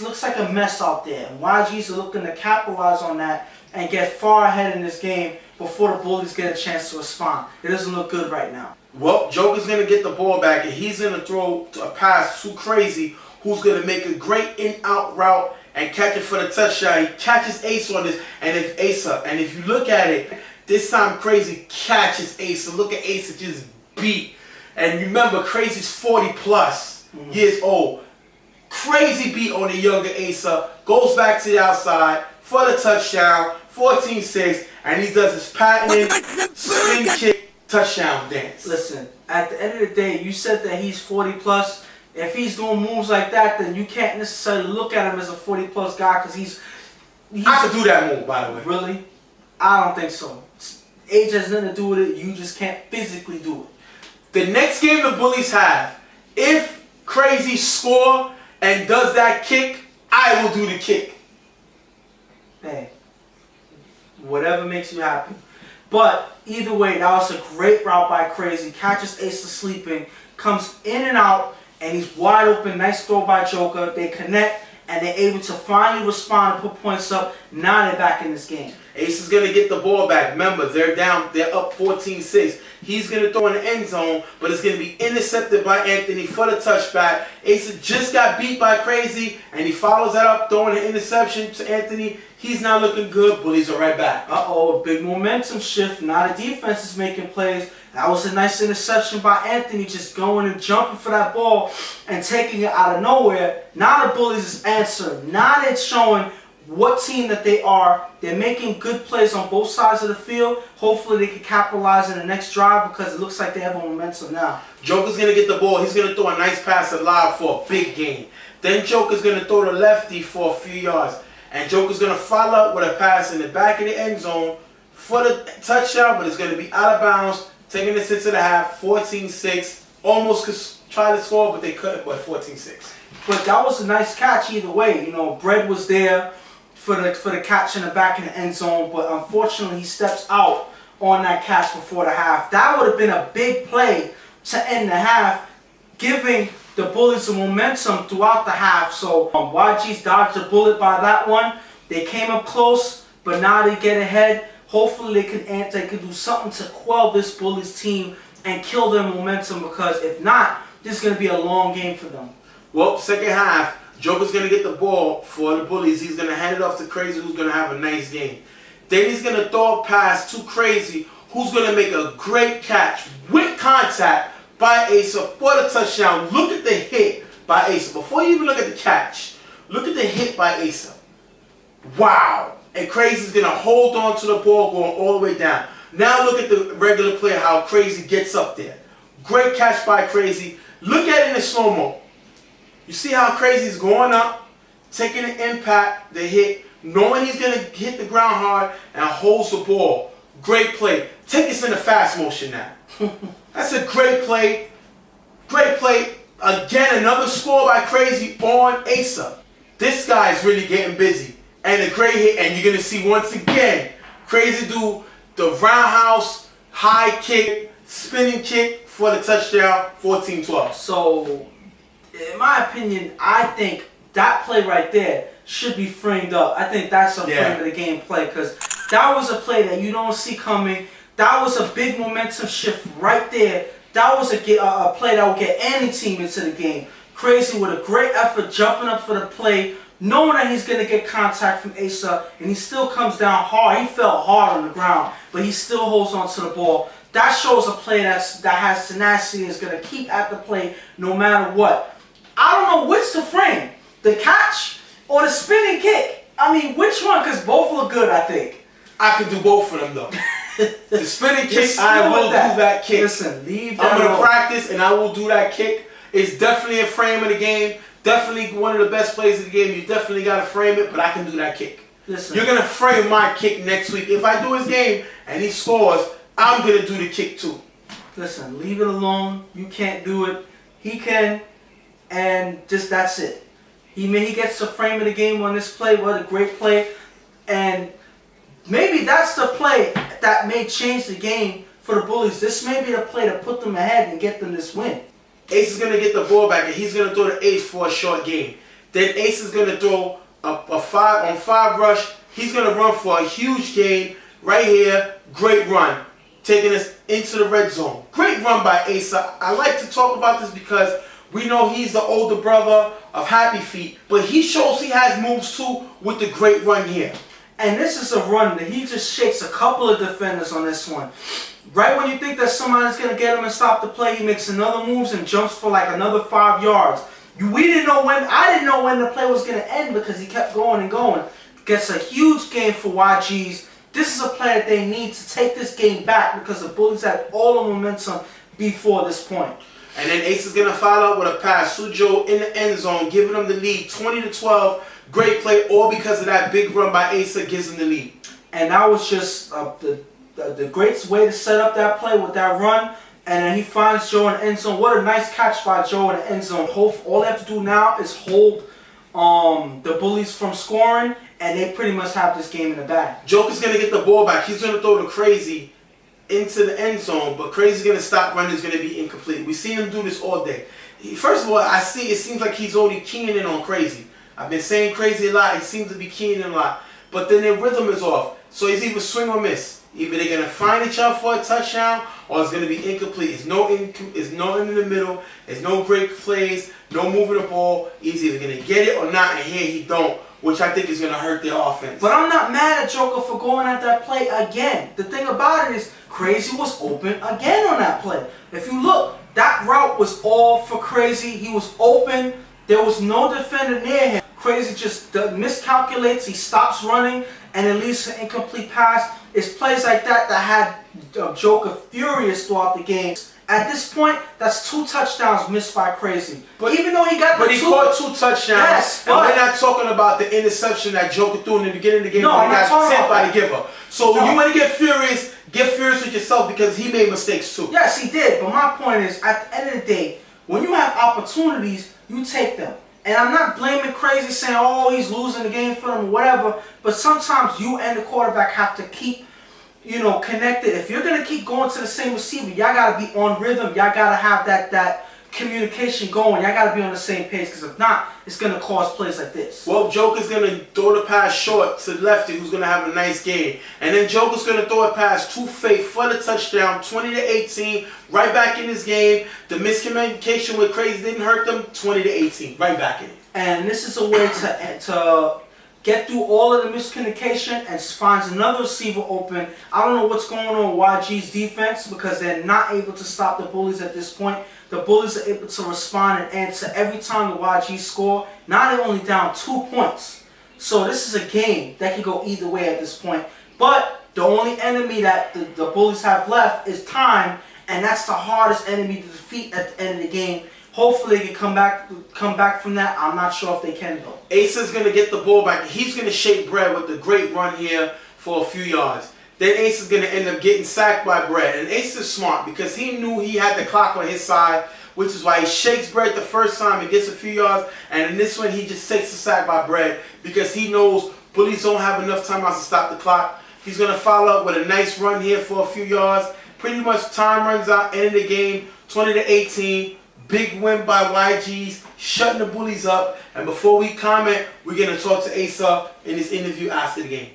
looks like a mess out there. And YGs are looking to capitalize on that and get far ahead in this game before the Bullies get a chance to respond. It doesn't look good right now. Well, Joker's going to get the ball back, and he's going to throw a pass to Crazy, who's going to make a great in-out route and catch it for the touchdown. He catches Ace on this, and if you look at it, this time Crazy catches Ace. So look at Ace just beat. And remember, Crazy's 40+ years old. Crazy beat on the younger Asa, goes back to the outside for the touchdown, 14-6, and he does his patented spin kick touchdown dance. Listen, at the end of the day, you said that he's 40+. If he's doing moves like that, then you can't necessarily look at him as a 40+ guy because he's I could do that move, by the way. Really? I don't think so. Age has nothing to do with it. You just can't physically do it. The next game the Bullies have, if Crazy score and does that kick, I will do the kick. Hey, Whatever makes you happy. But either way, that was a great route by Crazy. Catches Asa sleeping, comes in and out, and he's wide open. Nice throw by Joker. They connect, and they're able to finally respond and put points up. Now they're back in this game. Ace is going to get the ball back. Remember, they're up 14-6. He's going to throw in the end zone, but it's going to be intercepted by Anthony for the touchback. Ace just got beat by Crazy, and he follows that up, throwing an interception to Anthony. He's not looking good. Bullies are right back. Uh-oh, a big momentum shift. Now the defense is making plays. That was a nice interception by Anthony, just going and jumping for that ball and taking it out of nowhere. Now the Bullies is answering. Now they're showing what team that they are. They're making good plays on both sides of the field. Hopefully they can capitalize in the next drive because it looks like they have a momentum now. Joker's going to get the ball. He's going to throw a nice pass alive for a big gain. Then Joker's going to throw the lefty for a few yards. And Joker's going to follow up with a pass in the back of the end zone for the touchdown, but it's going to be out of bounds, taking this into the half, 14-6. Almost could try to score, but they couldn't, but 14-6. But that was a nice catch either way. You know, Brett was there for the catch in the back of the end zone, but unfortunately he steps out on that catch before the half. That would have been a big play to end the half, giving the Bullies some momentum throughout the half. So YG's dodged a bullet by that one. They came up close, but now they get ahead. Hopefully they can do something to quell this Bullies team and kill their momentum, because if not, this is going to be a long game for them. Well, second half, Joker's going to get the ball for the Bullies. He's going to hand it off to Crazy, who's going to have a nice game. Then he's going to throw a pass to Crazy, who's going to make a great catch with contact by Asa for the touchdown. Look at the hit by Asa. Before you even look at the catch, look at the hit by Asa. Wow. And Crazy's going to hold on to the ball going all the way down. Now look at the regular play, how Crazy gets up there. Great catch by Crazy. Look at it in the slow-mo. You see how Crazy's going up, taking the impact, the hit, knowing he's going to hit the ground hard, and holds the ball. Great play. Take us in the fast motion now. That's a great play. Great play. Again, another score by Crazy on Asa. This guy is really getting busy. And a great hit, and you're going to see once again, Crazy do the roundhouse, high kick, spinning kick for the touchdown, 14-12. So, in my opinion, I think that play right there should be framed up. I think that's a frame of the game play, because that was a play that you don't see coming. That was a big momentum shift right there. That was a play that would get any team into the game. Crazy with a great effort, jumping up for the play, knowing that he's going to get contact from Asa, and he still comes down hard. He fell hard on the ground, but he still holds on to the ball. That shows a play that has tenacity, is going to keep at the play no matter what. I don't know which to frame, the catch or the spinning kick. I mean, which one? Because both look good, I think. I could do both of them, though. The spinning kick, I will do that kick. Listen, leave that I'm going to alone. practice, and I will do that kick. It's definitely a frame of the game. Definitely one of the best plays of the game. You definitely got to frame it, but I can do that kick. Listen. You're going to frame my kick next week. If I do his game and he scores, I'm going to do the kick too. Listen, leave it alone. You can't do it. He can, and just that's it. He gets the frame of the game on this play. What a great play. And maybe that's the play that may change the game for the Bullies. This may be the play to put them ahead and get them this win. Ace is going to get the ball back, and he's going to throw the Ace for a short game. Then Ace is going to throw a 5-on-5 rush. He's going to run for a huge gain right here. Great run, taking us into the red zone. Great run by Ace. I like to talk about this because we know he's the older brother of Happy Feet, but he shows he has moves too with the great run here. And this is a run that he just shakes a couple of defenders on this one. Right when you think that somebody's going to get him and stop the play, he makes another moves and jumps for like another 5 yards. I didn't know when the play was going to end because he kept going and going. Gets a huge gain for YGs. This is a play that they need to take this game back because the Bullies had all the momentum before this point. And then Ace is going to follow up with a pass. Sujo in the end zone, giving them the lead, 20-12. Great play, all because of that big run by Asa gives him the lead. And that was just the great way to set up that play with that run. And then he finds Joe in the end zone. What a nice catch by Joe in the end zone. All they have to do now is hold the Bullies from scoring, and they pretty much have this game in the bag. Joker's going to get the ball back. He's going to throw to Crazy into the end zone, but Crazy's going to stop running. It's going to be incomplete. We see him do this all day. First of all, it seems like he's only keying in on Crazy. I've been saying Crazy a lot. He seems to be keying in a lot. But then their rhythm is off. So it's either swing or miss. Either they're going to find each other for a touchdown or it's going to be incomplete. It's no in the middle. There's no break plays, no moving the ball. He's either going to get it or not, and here he don't, which I think is going to hurt their offense. But I'm not mad at Joker for going at that play again. The thing about it is Crazy was open again on that play. If you look, that route was all for Crazy. He was open. There was no defender near him. Crazy just miscalculates. He stops running and it leads to an incomplete pass. It's plays like that that had Joker furious throughout the game. At this point, that's 2 touchdowns missed by Crazy. But even though he got he caught 2 touchdowns. Yes, and we're not talking about the interception that Joker threw in the beginning of the game. No, when he I'm not got talking sent by about the giver. So when you want to get furious with yourself because he made mistakes too. Yes, he did. But my point is, at the end of the day, when you have opportunities, you take them. And I'm not blaming Crazy, saying, oh, he's losing the game for them or whatever. But sometimes you and the quarterback have to keep, connected. If you're going to keep going to the same receiver, y'all got to be on rhythm. Y'all got to have that communication going. Y'all got to be on the same page. Because if not, it's going to cause plays like this. Well, Joker's going to throw the pass short to Lefty, who's going to have a nice game. And then Joker's going to throw a pass to Faith for the touchdown, 20-18, right back in this game. The miscommunication with Crazy didn't hurt them, 20-18, right back in it. And this is a way to get through all of the miscommunication and finds another receiver open. I don't know what's going on with YG's defense because they're not able to stop the Bullies at this point. The Bullies are able to respond and answer every time the YG score. Now they're only down 2 points. So this is a game that can go either way at this point. But the only enemy that the Bullies have left is time, and that's the hardest enemy to defeat at the end of the game. Hopefully they can come back from that. I'm not sure if they can though. Asa's going to get the ball back. He's going to shake Brett with the great run here for a few yards. Then Ace is going to end up getting sacked by Brett. And Ace is smart because he knew he had the clock on his side, which is why he shakes Brett the first time and gets a few yards. And in this one, he just takes the sack by Brett because he knows Bullies don't have enough timeouts to stop the clock. He's going to follow up with a nice run here for a few yards. Pretty much time runs out, end of the game, 20-18. Big win by YGs, shutting the Bullies up. And before we comment, we're going to talk to Asa in his interview after the game.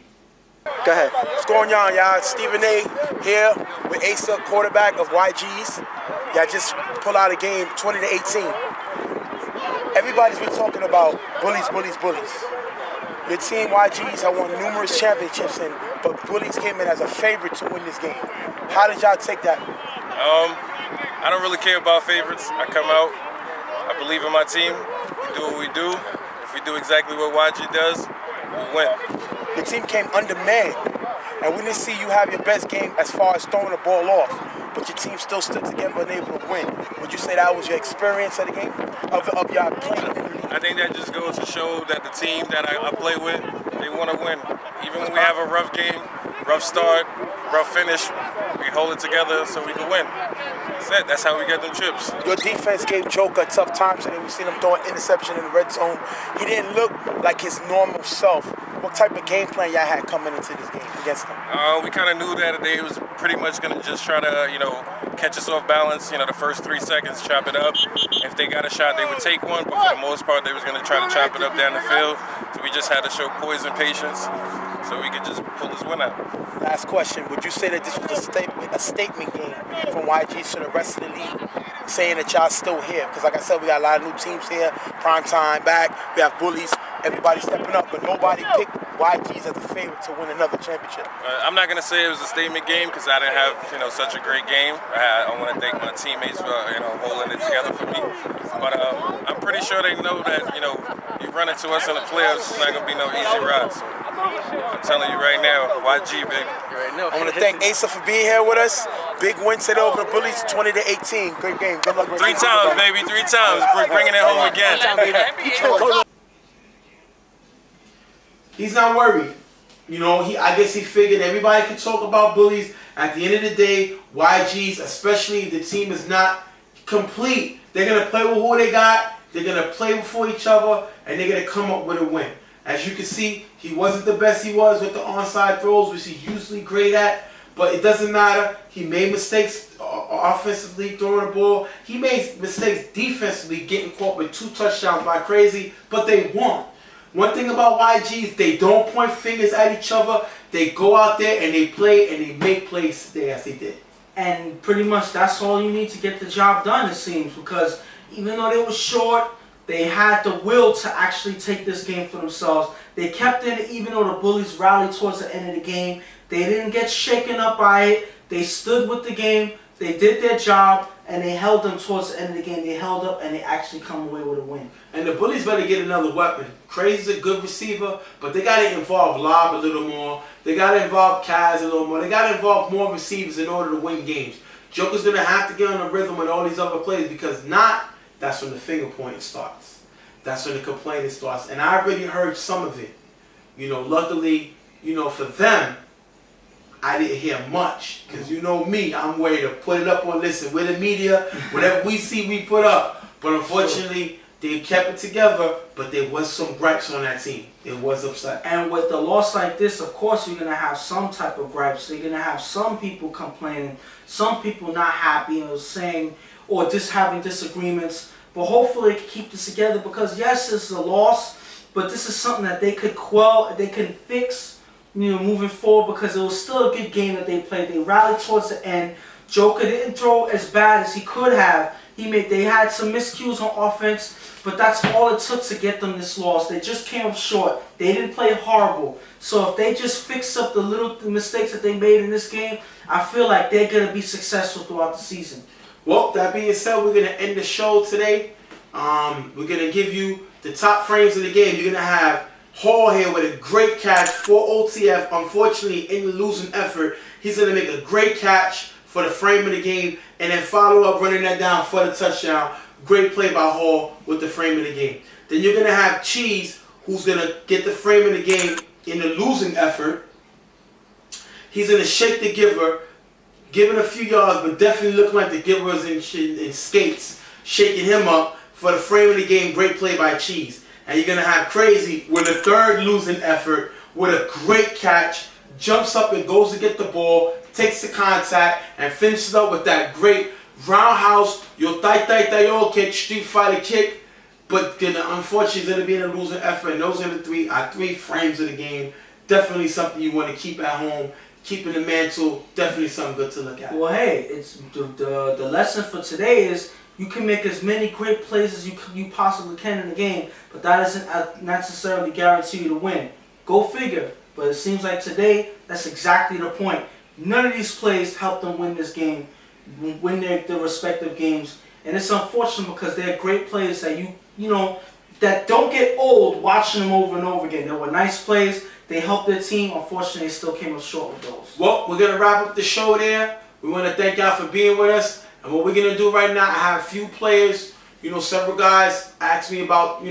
Go ahead. What's going on, y'all? Stephen A. here with Asa, quarterback of YGs. Y'all just pull out a game 20-18. Everybody's been talking about bullies. Your team, YGs, have won numerous championships, but Bullies came in as a favorite to win this game. How did y'all take that? I don't really care about favorites. I come out, I believe in my team, we do what we do. If we do exactly what YG does, we win. Your team came undermanned, and we didn't see you have your best game as far as throwing the ball off, but your team still stood together and able to win. Would you say that was your experience of the game, of y'all playing in the league? I think that just goes to show that the team that I play with, they want to win. Even when we have a rough game, rough start, rough finish, we hold it together so we can win. That's it. That's how we get them chips. Your defense gave Joker a tough time today. We seen him throw an interception in the red zone. He didn't look like his normal self. What type of game plan y'all had coming into this game against him? We kind of knew that they was pretty much going to just try to, catch us off balance. The first 3 seconds, chop it up. If they got a shot, they would take one. But for the most part, they was going to try to chop it up down the field. So we just had to show poise and patience so we could just pull this win out. Last question. Would you say that this was a statement game from YG to the rest of the league, saying that y'all still here? Because like I said, we got a lot of new teams here. Prime time back. We have Bullies. Everybody stepping up, but nobody picked YGs as a favorite to win another championship. I'm not going to say it was a statement game because I didn't have such a great game. I want to thank my teammates for holding it together for me. But I'm pretty sure they know that you run into us in the playoffs, it's not going to be no easy ride. So I'm telling you right now, YG, big. I want to thank Asa for being here with us. Big win today over the Bullies, 20-18. Great game. Good luck. 3 times, baby. 3 times. Bringing it home again. He's not worried. I guess he figured everybody could talk about Bullies. At the end of the day, YGs, especially if the team is not complete, they're going to play with who they got. They're going to play for each other, and they're going to come up with a win. As you can see, he wasn't the best he was with the onside throws, which he's usually great at. But it doesn't matter. He made mistakes offensively throwing the ball. He made mistakes defensively getting caught with 2 touchdowns by Crazy, but they won. One thing about YGs, they don't point fingers at each other. They go out there and they play and they make plays today as they did. And pretty much that's all you need to get the job done, it seems, because even though they were short, they had the will to actually take this game for themselves. They kept in it even though the Bullies rallied towards the end of the game. They didn't get shaken up by it. They stood with the game. They did their job, and they held them towards the end of the game. They held up, and they actually come away with a win. And the Bullies better get another weapon. Crazy's a good receiver, but they got to involve Lob a little more. They got to involve Kaz a little more. They got to involve more receivers in order to win games. Joker's going to have to get on the rhythm with all these other plays because that's when the finger pointing starts. That's when the complaining starts. And I already heard some of it. Luckily, for them, I didn't hear much because you know me, I'm ready to put it up on listen. We're the media, whatever we see, we put up. But unfortunately, they kept it together, but there was some gripes on that team. It was upset. And with the loss like this, of course, you're going to have some type of gripes. You're going to have some people complaining, some people not happy, saying, or just having disagreements. But hopefully, they can keep this together because, yes, this is a loss, but this is something that they could quell, they can fix, moving forward because it was still a good game that they played. They rallied towards the end. Joker didn't throw as bad as he could have. They had some miscues on offense, but that's all it took to get them this loss. They just came up short. They didn't play horrible. So if they just fix up the mistakes that they made in this game, I feel like they're going to be successful throughout the season. Well, that being said, we're going to end the show today. We're going to give you the top frames of the game. You're going to have Hall here with a great catch for OTF. Unfortunately, in the losing effort, he's going to make a great catch for the frame of the game and then follow up running that down for the touchdown. Great play by Hall with the frame of the game. Then you're going to have Cheese, who's going to get the frame of the game in the losing effort. He's going to shake the giver, giving a few yards, but definitely looking like the giver was in skates, shaking him up for the frame of the game. Great play by Cheese. And you're going to have Crazy with a third losing effort with a great catch, jumps up and goes to get the ball, takes the contact, and finishes up with that great roundhouse, yo kick, street fighter kick. But then unfortunately, it's going to be in a losing effort. And those are the three frames of the game. Definitely something you want to keep at home. Keeping the mantle, definitely something good to look at. Well, hey, it's the lesson for today is you can make as many great plays as you possibly can in the game, but that doesn't necessarily guarantee you to win. Go figure. But it seems like today, that's exactly the point. None of these plays helped them win this game, win their respective games. And it's unfortunate because they're great plays that that don't get old watching them over and over again. They were nice plays. They helped their team. Unfortunately, they still came up short with those. Well, we're going to wrap up the show there. We want to thank y'all for being with us. And what we're going to do right now, I have a few players, several guys asked me about, the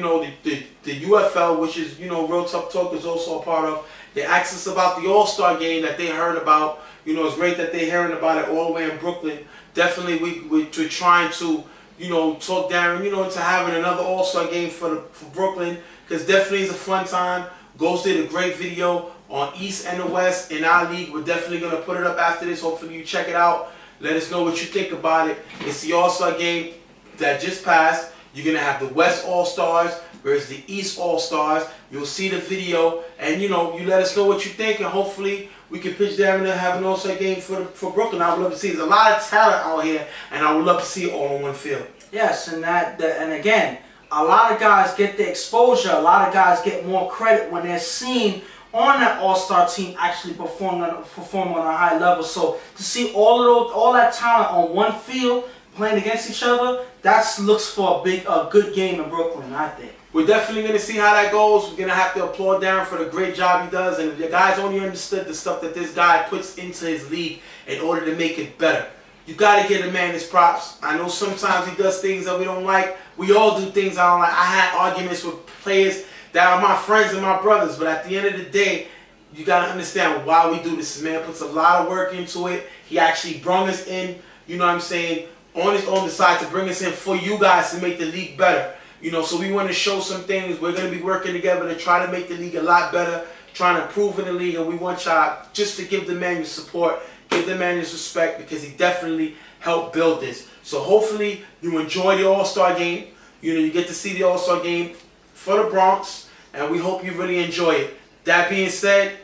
UFL, which is, Real Tough Talk is also a part of. They asked us about the All-Star game that they heard about. It's great that they're hearing about it all the way in Brooklyn. Definitely, we're trying to, talk Darren, to having another All-Star game for Brooklyn. Because definitely it's a fun time. Ghost did a great video on East and the West in our league. We're definitely going to put it up after this. Hopefully you check it out. Let us know what you think about it. It's the All-Star game that just passed. You're going to have the West All-Stars versus the East All-Stars. You'll see the video. And, you let us know what you think. And hopefully we can pitch down and have an All-Star game for Brooklyn. I would love to see. There's a lot of talent out here. And I would love to see it all on one field. Yes, and again, a lot of guys get the exposure. A lot of guys get more credit when they're seen on that All-Star team actually perform on a high level. So to see all that talent on one field playing against each other, that looks for a good game in Brooklyn, I think. We're definitely going to see how that goes. We're going to have to applaud Darren for the great job he does. And if the guys only understood the stuff that this guy puts into his league in order to make it better. You got to give a man his props. I know sometimes he does things that we don't like. We all do things I don't like. I had arguments with players that are my friends and my brothers. But at the end of the day, you got to understand why we do this. This man puts a lot of work into it. He actually brought us in, on his own side to bring us in for you guys to make the league better. You know, so we want to show some things. We're going to be working together to try to make the league a lot better, trying to improve in the league, and we want y'all just to give the man your support, give the man his respect, because he definitely helped build this. So hopefully you enjoy the All-Star game. You know, you get to see the All-Star game for the Bronx, and we hope you really enjoy it. That being said,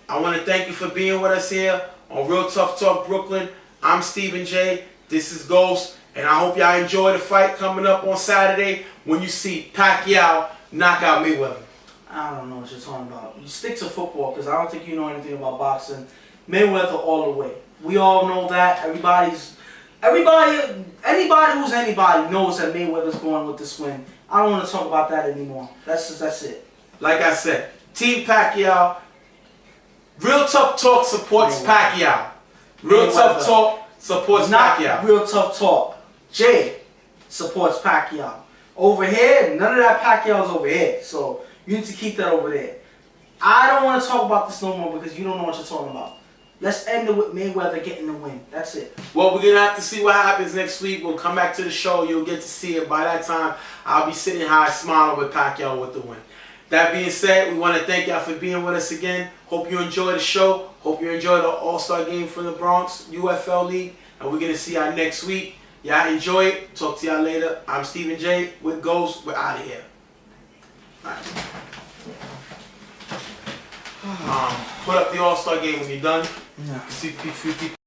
I want to thank you for being with us here on Real Tough Talk Brooklyn. I'm Stephen J. This is Ghost, and I hope y'all enjoy the fight coming up on Saturday when you see Pacquiao knock out Mayweather. I don't know what you're talking about. You stick to football because I don't think you know anything about boxing. Mayweather all the way. We all know that. Anybody who's anybody knows that Mayweather's going with this win. I don't want to talk about that anymore. That's it. Like I said, Team Pacquiao. Real Tough Talk supports Pacquiao. Real Tough Talk supports Pacquiao. Real Tough Talk. Jay supports Pacquiao. Over here, none of that Pacquiao's over here. So you need to keep that over there. I don't want to talk about this no more because you don't know what you're talking about. Let's end it with Mayweather getting the win. That's it. Well, we're going to have to see what happens next week. We'll come back to the show. You'll get to see it. By that time, I'll be sitting high smiling with Pacquiao with the win. That being said, we want to thank y'all for being with us again. Hope you enjoy the show. Hope you enjoy the All-Star game from the Bronx UFL League. And we're going to see y'all next week. Y'all enjoy it. Talk to y'all later. I'm Stephen J. with Ghost. We're out of here. All right. Put up the All-Star game when you're done. Yeah. See a few people.